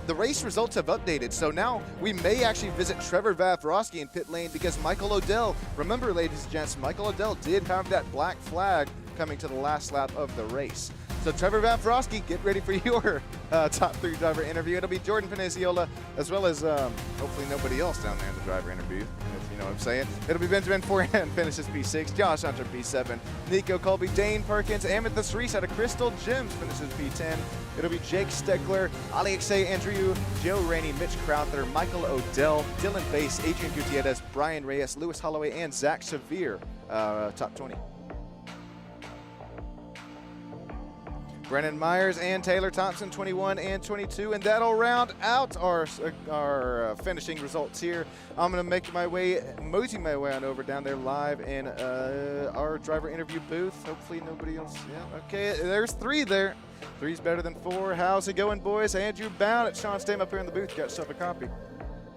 S1: The race results have updated, so now we may actually visit Trevor Vavroski in pit lane because Michael Odell, remember, ladies and gents, Michael Odell did have that black flag coming to the last lap of the race. So Trevor Vavroski, get ready for your top 3 driver interview. It'll be Jordan Peniziola, as well as hopefully nobody else down there in the driver interview, if you know what I'm saying. It'll be Benjamin Foran finishes P6, Josh Hunter P7, Nico Colby, Dane Perkins, Amethyst Reese out of Crystal Gems finishes P10. It'll be Jake Steckler, Alexei Andrew, Joe Rainey, Mitch Crowther, Michael Odell, Dylan Bass, Adrian Gutierrez, Brian Reyes, Lewis Holloway, and Zach Severe, top 20. Brennan Myers and Taylor Thompson, 21 and 22, and that'll round out our finishing results here. I'm going to mosey my way on over down there live in our driver interview booth. Hopefully nobody else. Yeah, okay, there's 3 there. 3's better than 4. How's it going, boys? Andrew Bound at Sean Stam up here in the booth. Got yourself a copy.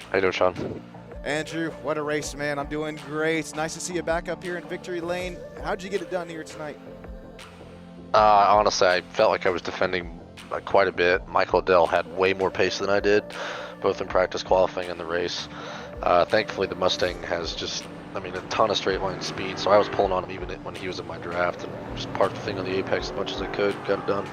S2: How you doing, Sean?
S1: Andrew, what a race, man. I'm doing great. Nice to see you back up here in Victory Lane. How'd you get it done here tonight?
S2: Honestly, I felt like I was defending quite a bit. Michael Odell had way more pace than I did, both in practice qualifying and the race. Thankfully, the Mustang has a ton of straight line speed, so I was pulling on him even when he was in my draft, and just parked the thing on the apex as much as I could, got it done.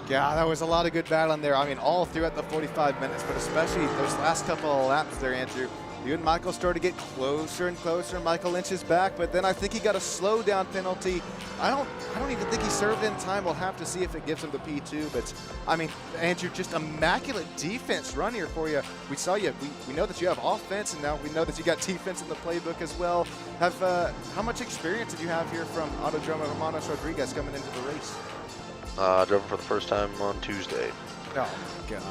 S1: Yeah, that was a lot of good battling there. I mean, all throughout the 45 minutes, but especially those last couple of laps there, Andrew. You and Michael started to get closer and closer. Michael inches back, but then I think he got a slow down penalty. I don't even think he served in time. We'll have to see if it gives him the P2. But I mean, Andrew, just immaculate defense run here for you. We saw you. We know that you have offense, and now we know that you got defense in the playbook as well. How much experience did you have here from Autodromo Hermanos Rodriguez coming into the race?
S2: I drove him for the first time on Tuesday.
S1: Oh gosh.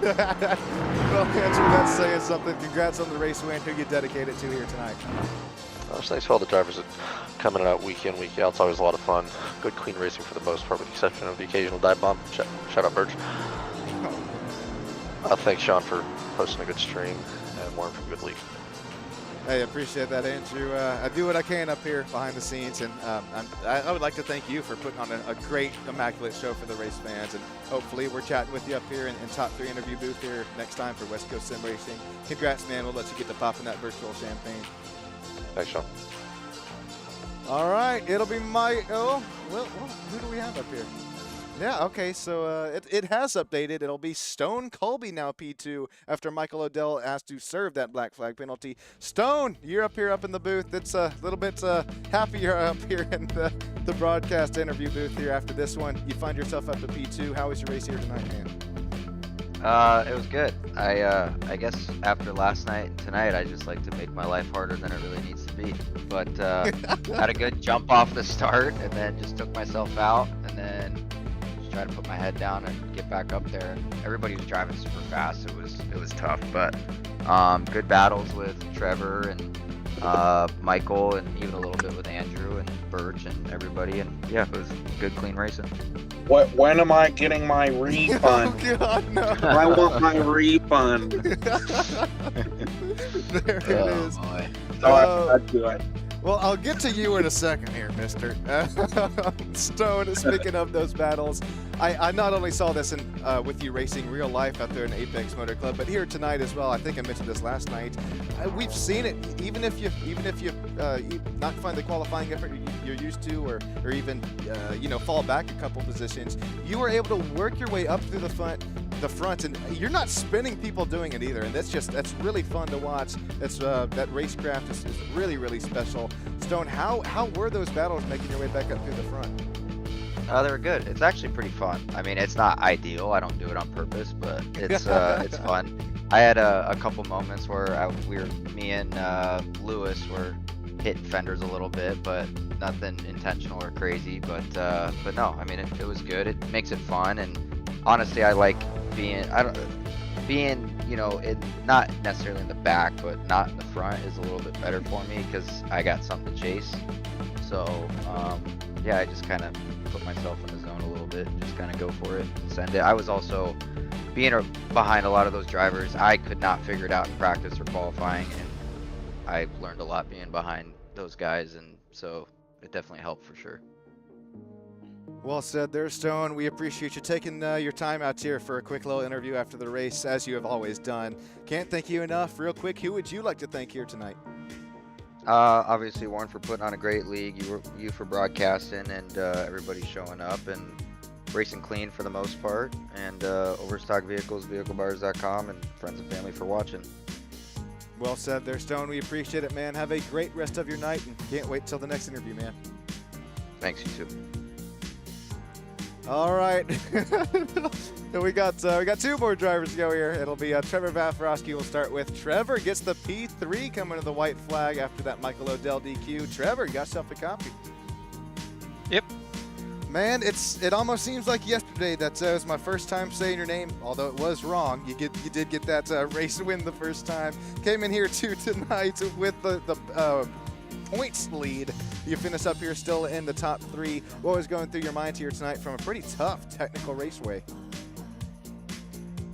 S1: Well, Andrew, that's saying something. Congrats on the race win. Who you dedicate it to here tonight?
S2: It's nice for all the drivers that coming out week in, week out. It's always a lot of fun. Good, clean racing for the most part, with the exception of the occasional dive bomb. Shout out, Birch. Thanks, Sean, for posting a good stream and more from Good League.
S1: Hey, I appreciate that, Andrew. I do what I can up here behind the scenes, and I would like to thank you for putting on a great, immaculate show for the race fans, and hopefully we're chatting with you up here in top 3 interview booth here next time for West Coast Sim Racing. Congrats, man. We'll let you get to popping that virtual champagne.
S2: Thanks, Sean.
S1: All right, it'll be well, who do we have up here? Yeah, okay, so it has updated. It'll be Stone Colby now P2 after Michael Odell asked to serve that black flag penalty. Stone, you're up here up in the booth. It's a little bit happier up here in the broadcast interview booth here after this one. You find yourself up to P2. How was your race here tonight, man?
S3: It was good. I guess after last night and tonight, I just like to make my life harder than it really needs to be. But had a good jump off the start, and then just took myself out, and then try to put my head down and get back up there. Everybody was driving super fast. It was tough, but good battles with Trevor and Michael, and even a little bit with Andrew and Birch and everybody. And yeah, it was good, clean racing.
S4: When am I getting my refund?
S1: Oh God, no!
S4: I want my refund.
S1: There it is.
S3: Boy.
S4: So I do it.
S1: Well, I'll get to you in a second here, mister. Stone, speaking of those battles, I not only saw this with you racing real life out there in Apex Motor Club, but here tonight as well. I think I mentioned this last night. We've seen it. Even if you not find the qualifying effort you're used to, or even fall back a couple positions, you were able to work your way up through the front, and you're not spinning people doing it either. And that's really fun to watch. That racecraft is really, really special. Stone, how were those battles making your way back up through the front?
S3: They were good. It's actually pretty fun. I mean, it's not ideal. I don't do it on purpose, but it's fun. I had a couple moments where me and Lewis were hitting fenders a little bit, but nothing intentional or crazy. But no, I mean, it was good. It makes it fun, and honestly, I like being not necessarily in the back, but not in the front is a little bit better for me because I got something to chase. So yeah, I just kind of put myself in the zone a little bit, just kind of go for it and send it. I was also being behind a lot of those drivers. I could not figure it out in practice or qualifying, and I learned a lot being behind those guys, and so it definitely helped for sure.
S1: Well said there, Stone. We appreciate you taking your time out here for a quick little interview after the race, as you have always done. Can't thank you enough. Real quick, who would you like to thank here tonight?
S3: Obviously Warren for putting on a great league, you for broadcasting, and everybody showing up and racing clean for the most part, and Overstock Vehicles, VehicleBars.com, and friends and family for watching.
S1: Well said there, Stone. We appreciate it, man. Have a great rest of your night, and can't wait till the next interview, man.
S3: Thanks, you too.
S1: All right. we got two more drivers to go here. It'll be Trevor Vafrosky. We'll start with Trevor. Gets the P3 coming to the white flag after that Michael Odell DQ. Trevor, got yourself a copy.
S5: Yep.
S1: Man, it almost seems like yesterday that it was my first time saying your name, although it was wrong. You did get that race win the first time. Came in here too tonight with the points lead. You finish up here still in the top three. What was going through your mind here tonight from a pretty tough technical raceway?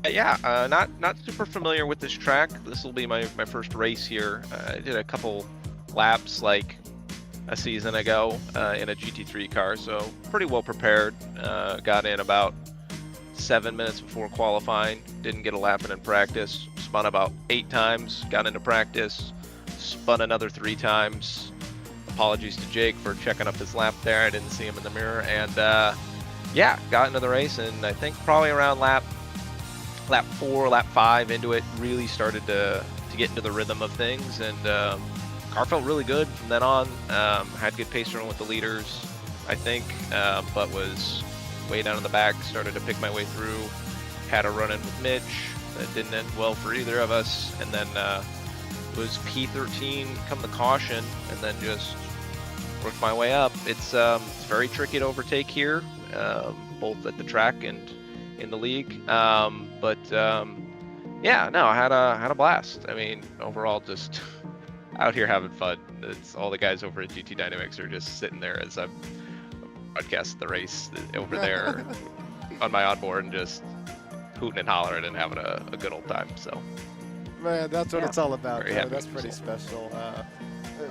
S5: Yeah, not super familiar with this track. This will be my first race here. I did a couple laps like a season ago in a GT3 car, so pretty well prepared. Got in about 7 minutes before qualifying. Didn't get a lap in practice. Spun about 8 times. Got into practice. Spun another 3 times. Apologies to Jake for checking up his lap there. I didn't see him in the mirror. And yeah, got into the race, and I think probably around lap 4, lap 5 into it, really started to get into the rhythm of things, and car felt really good from then on. Had good pace run with the leaders, I think, but was way down in the back. Started to pick my way through. Had a run in with Mitch that didn't end well for either of us, and then was P13 come the caution, and then just worked my way up. It's very tricky to overtake here, both at the track and in the league. Yeah, no, I had a blast. I mean, overall, just out here having fun. It's all the guys over at GT Dynamics are just sitting there as I'm broadcasting the race over there on my onboard and just hooting and hollering and having a good old time. So,
S1: man, that's what it's all about. That's
S5: with
S1: pretty
S5: the
S1: special.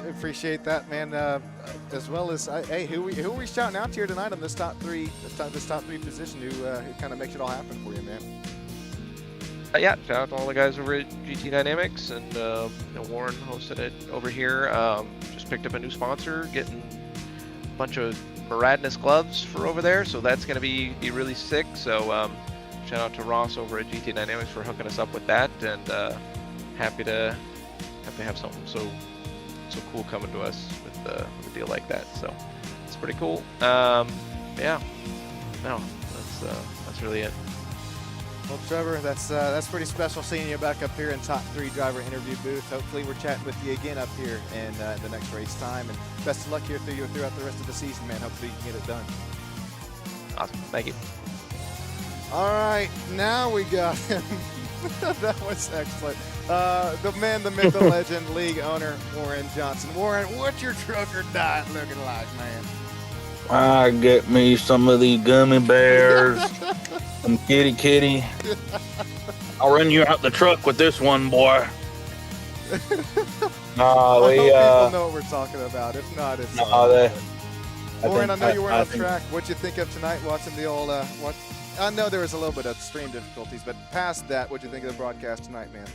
S1: Appreciate that, man. As well as, hey, who are we shouting out to here tonight on this top three position? Who kind of makes it all happen for you, man?
S5: Yeah, shout out to all the guys over at GT Dynamics, and Warren hosted it over here. Just picked up a new sponsor, getting a bunch of Maradness gloves for over there, so that's going to be really sick. So shout out to Ross over at GT Dynamics for hooking us up with that, and happy to have something so cool coming to us with a deal like that. So it's pretty cool. Yeah, no, that's really it.
S1: Well, Trevor, that's pretty special seeing you back up here in top 3 driver interview booth. Hopefully we're chatting with you again up here in the next race time. And best of luck here throughout the rest of the season, man. Hopefully you can get it done.
S5: Awesome. Thank you.
S1: All right, now we got him. That was excellent. The man, the myth, the legend, league owner, Warren Johnson. Warren, what's your trucker diet looking like, man?
S6: I get me some of these gummy bears, some kitty. I'll run you out the truck with this one, boy. No,
S1: I hope
S6: we
S1: people know what we're talking about. If not, it's
S6: no, they.
S1: Warren, I know you weren't on
S6: think-
S1: track. What'd you think of tonight watching the old what? I know there was a little bit of stream difficulties, but past that, what'd you think of the broadcast tonight, man?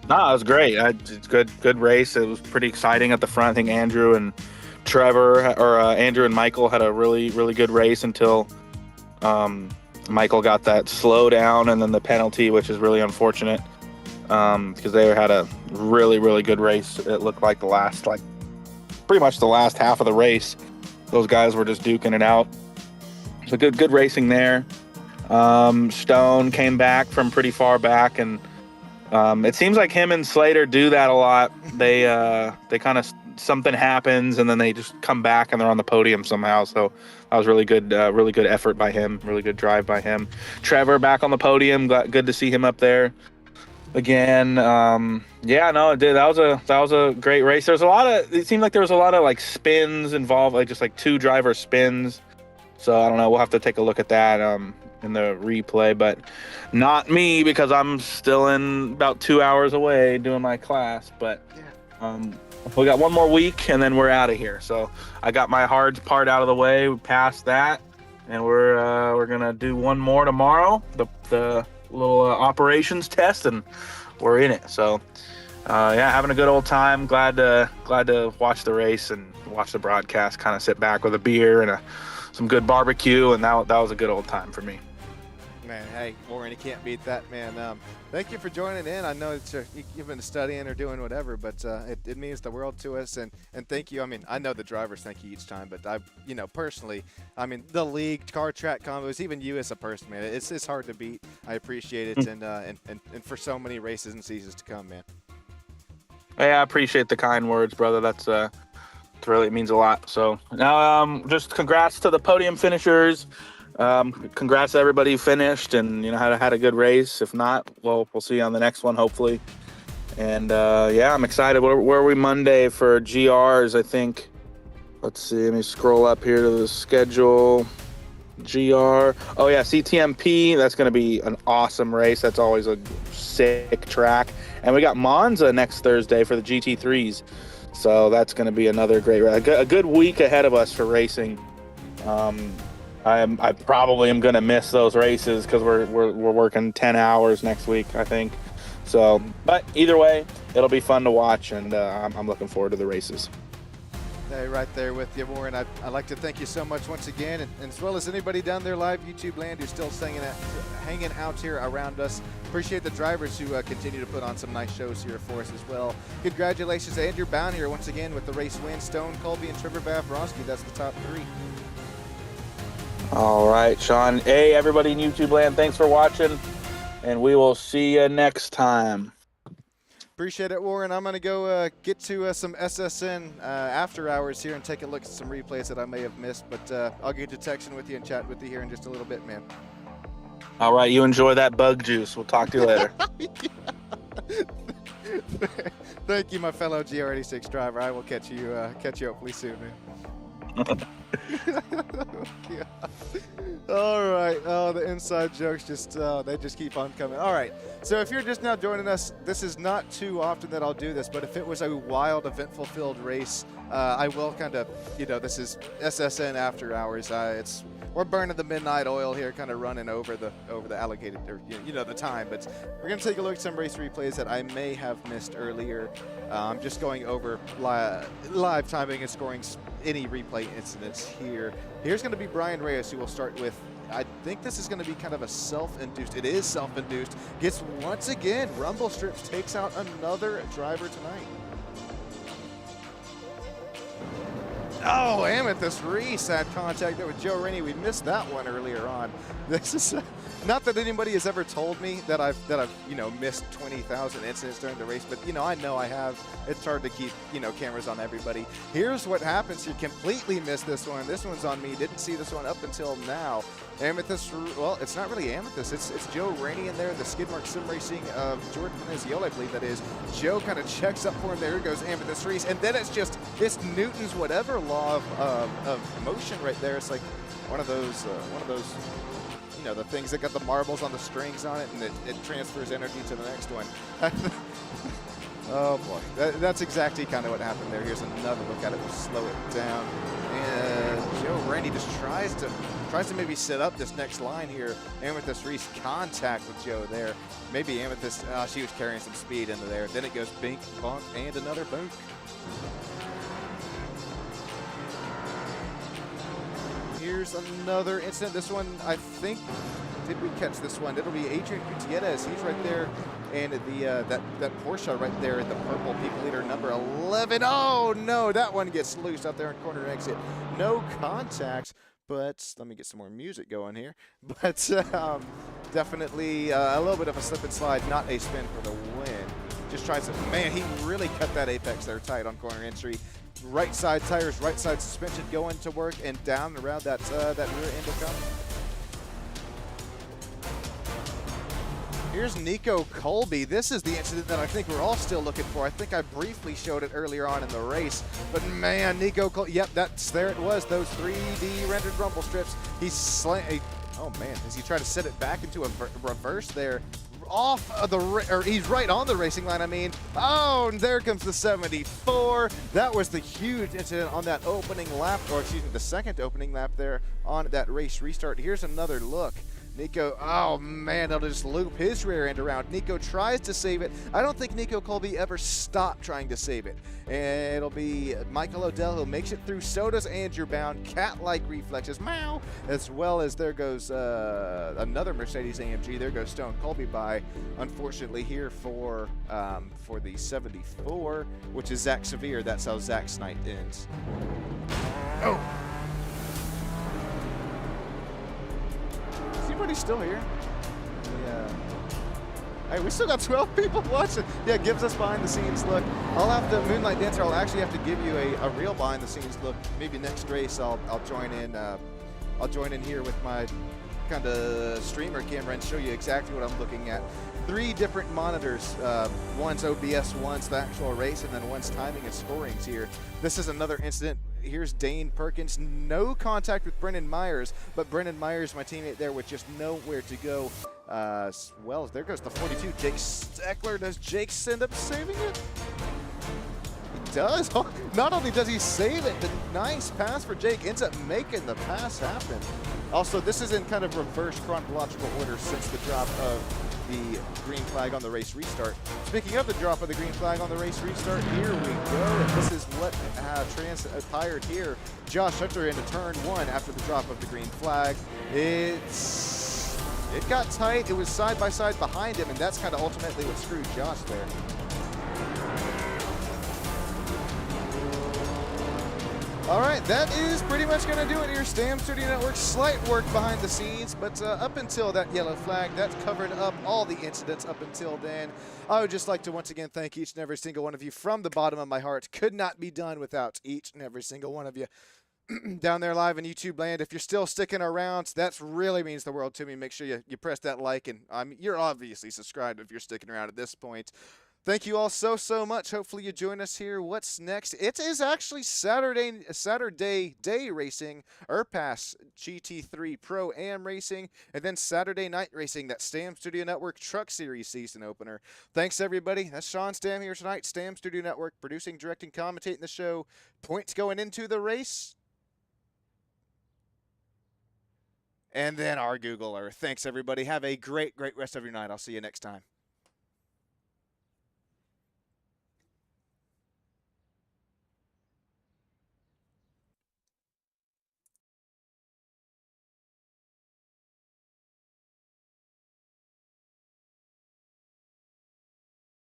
S6: No, it was great. It's good race. It was pretty exciting at the front. I think Andrew and Andrew and Michael had a really good race until Michael got that slowdown and then the penalty, which is really unfortunate because they had a really good race. It looked like pretty much the last half of the race, those guys were just duking it out. So good racing there. Stone came back from pretty far back, and it seems like him and Slater do that a lot. They kind of something happens and then they just come back and they're on the podium somehow. So that was really good effort by him, really good drive by him. Trevor back on the podium, good to see him up there again. That was a great race. It seemed like there was a lot of like spins involved, like just like 2 driver spins. So I don't know, we'll have to take a look at that in the replay, but not me because I'm still in about 2 hours away doing my class. But we got one more week and then we're out of here. So I got my hard part out of the way. We passed that, and we're gonna do one more tomorrow, the little operations test, and we're in it. So having a good old time. Glad to watch the race and watch the broadcast. Kind of sit back with a beer and some good barbecue, and that was a good old time for me.
S1: Man, hey, Warren, you can't beat that, man. Thank you for joining in. I know that you've been studying or doing whatever, but it means the world to us. And thank you. I mean, I know the drivers thank you each time, but personally, I mean, the league, car track combos, even you as a person, man, it's hard to beat. I appreciate it, and for so many races and seasons to come, man.
S6: Hey, I appreciate the kind words, brother. That's really, it means a lot. So now, just congrats to the podium finishers. Congrats to everybody who finished and had a good race. If not, well, we'll see you on the next one hopefully. And I'm excited. Where are we Monday for GRs? I think. Let's see. Let me scroll up here to the schedule. GR. Oh yeah, CTMP. That's going to be an awesome race. That's always a sick track. And we got Monza next Thursday for the GT3s. So that's going to be another great race. A good week ahead of us for racing. I probably am going to miss those races because we're working 10 hours next week, I think. So, but either way, it'll be fun to watch, and I'm looking forward to the races.
S1: Hey, right there with you, Warren. I'd like to thank you so much once again, and as well as anybody down there live YouTube land who's still hanging out here around us. Appreciate the drivers who continue to put on some nice shows here for us as well. Congratulations to Andrew Bound here once again with the race win. Stone, Colby, and Trevor Bavronski. That's the top 3.
S6: All right, Sean. Hey, everybody in YouTube land, thanks for watching, and we will see you next time.
S1: Appreciate it, Warren. I'm going to go get to some SSN after hours here and take a look at some replays that I may have missed, but I'll get to texting with you and chat with you here in just a little bit, man.
S6: All right, you enjoy that bug juice. We'll talk to you later.
S1: Thank you, my fellow GR86 driver. I will catch you hopefully soon, man. All right. Oh, the inside jokes they just keep on coming. All right. So if you're just now joining us, this is not too often that I'll do this, but if it was a wild, event-fulfilled race, I will kind of, this is SSN after hours. We're burning the midnight oil here, kind of running over the allocated, or the time. But we're gonna take a look at some race replays that I may have missed earlier. I'm just going over live timing and scoring any replay incidents here. Here's going to be Brian Reyes, who will start with. I think this is going to be kind of a self-induced. It is self-induced. Gets once again. Rumble Strips takes out another driver tonight. Oh, Amethyst Reese had contact there with Joe Rainey. We missed that one earlier on. This is not that anybody has ever told me that I've missed 20,000 incidents during the race, but I know I have. It's hard to keep cameras on everybody. Here's what happens. You completely missed this one. This one's on me. Didn't see this one up until now. Amethyst, well, it's not really Amethyst. It's Joe Rainey in there, the Skidmark Sim Racing of Jordan Venezioli, I believe that is. Joe kind of checks up for him. There goes Amethyst Reese. And then it's Newton's whatever law of motion right there. It's like one of those, the things that got the marbles on the strings on it, and it transfers energy to the next one. Oh boy, that's exactly kind of what happened there. Here's another look at it. We'll slow it down. And Joe Randy just tries to maybe set up this next line here. Amethyst Reese contact with Joe there. Maybe Amethyst, she was carrying some speed into there. Then it goes bink, bonk, and another bonk. Here's another incident. This one, I think, did we catch this one? It'll be Adrian Gutierrez. He's right there. And the that Porsche right there in the purple people leader number 11. Oh no, that one gets loose out there in corner exit. No contact, but let me get some more music going here. But definitely a little bit of a slip and slide, not a spin for the win. Just tries to, man, he really cut that apex there tight on corner entry. Right side tires, right side suspension going to work, and down around that that rear end will come. Here's Nico Colby. This is the incident that I think we're all still looking for. I think I briefly showed it earlier on in the race, but man, Nico Colby, yep, there it was, those 3D rendered rumble strips. Oh man, as he tried to set it back into a reverse there, off of or he's right on the racing line, I mean. Oh, and there comes the 74. That was the huge incident on that opening lap, or excuse me, the second opening lap there on that race restart. Here's another look. Nico, oh man, they'll just loop his rear end around. Nico tries to save it. I don't think Nico Colby ever stopped trying to save it. And it'll be Michael Odell who makes it through. So does Andrew Bound. Cat-like reflexes, meow, as well as there goes another Mercedes AMG. There goes Stone Colby by, unfortunately, here for the 74, which is Zach Severe. That's how Zach's night ends. Oh! Is anybody still here? Yeah. Hey, we still got 12 people watching. Yeah, gives us behind the scenes look. I'll have to, Moonlight Dancer, I'll actually have to give you a real behind the scenes look. Maybe next race I'll join in. I'll join in here with my kind of streamer camera and show you exactly what I'm looking at. 3 different monitors. One's OBS, one's the actual race, and then one's timing and scorings here. This is another incident. Here's Dane Perkins. No contact with Brennan Myers, but Brennan Myers, my teammate there, with just nowhere to go. Well, there goes the 42, Jake Steckler. Does Jake end up saving it? He does. Not only does he save it, the nice pass for Jake ends up making the pass happen. Also, this is in kind of reverse chronological order since the drop of the green flag on the race restart. Speaking of the drop of the green flag on the race restart, here we go. And this is what transpired here. Josh Hunter into turn 1 after the drop of the green flag. It got tight. It was side by side behind him, and that's kind of ultimately what screwed Josh there. All right, that is pretty much going to do it here. Stam Studio Network, slight work behind the scenes, but up until that yellow flag, that covered up all the incidents up until then. I would just like to once again thank each and every single one of you from the bottom of my heart. Could not be done without each and every single one of you. Down there live in YouTube land, if you're still sticking around, that really means the world to me. Make sure you press that like, and you're obviously subscribed if you're sticking around at this point. Thank you all so much. Hopefully you join us here. What's next? It is actually Saturday day racing, Urpass GT3 Pro-Am racing, and then Saturday night racing, that Stam Studio Network Truck Series season opener. Thanks, everybody. That's Sean Stam here tonight. Stam Studio Network, producing, directing, commentating the show. Points going into the race. And then our Google Earth. Thanks, everybody. Have a great rest of your night. I'll see you next time.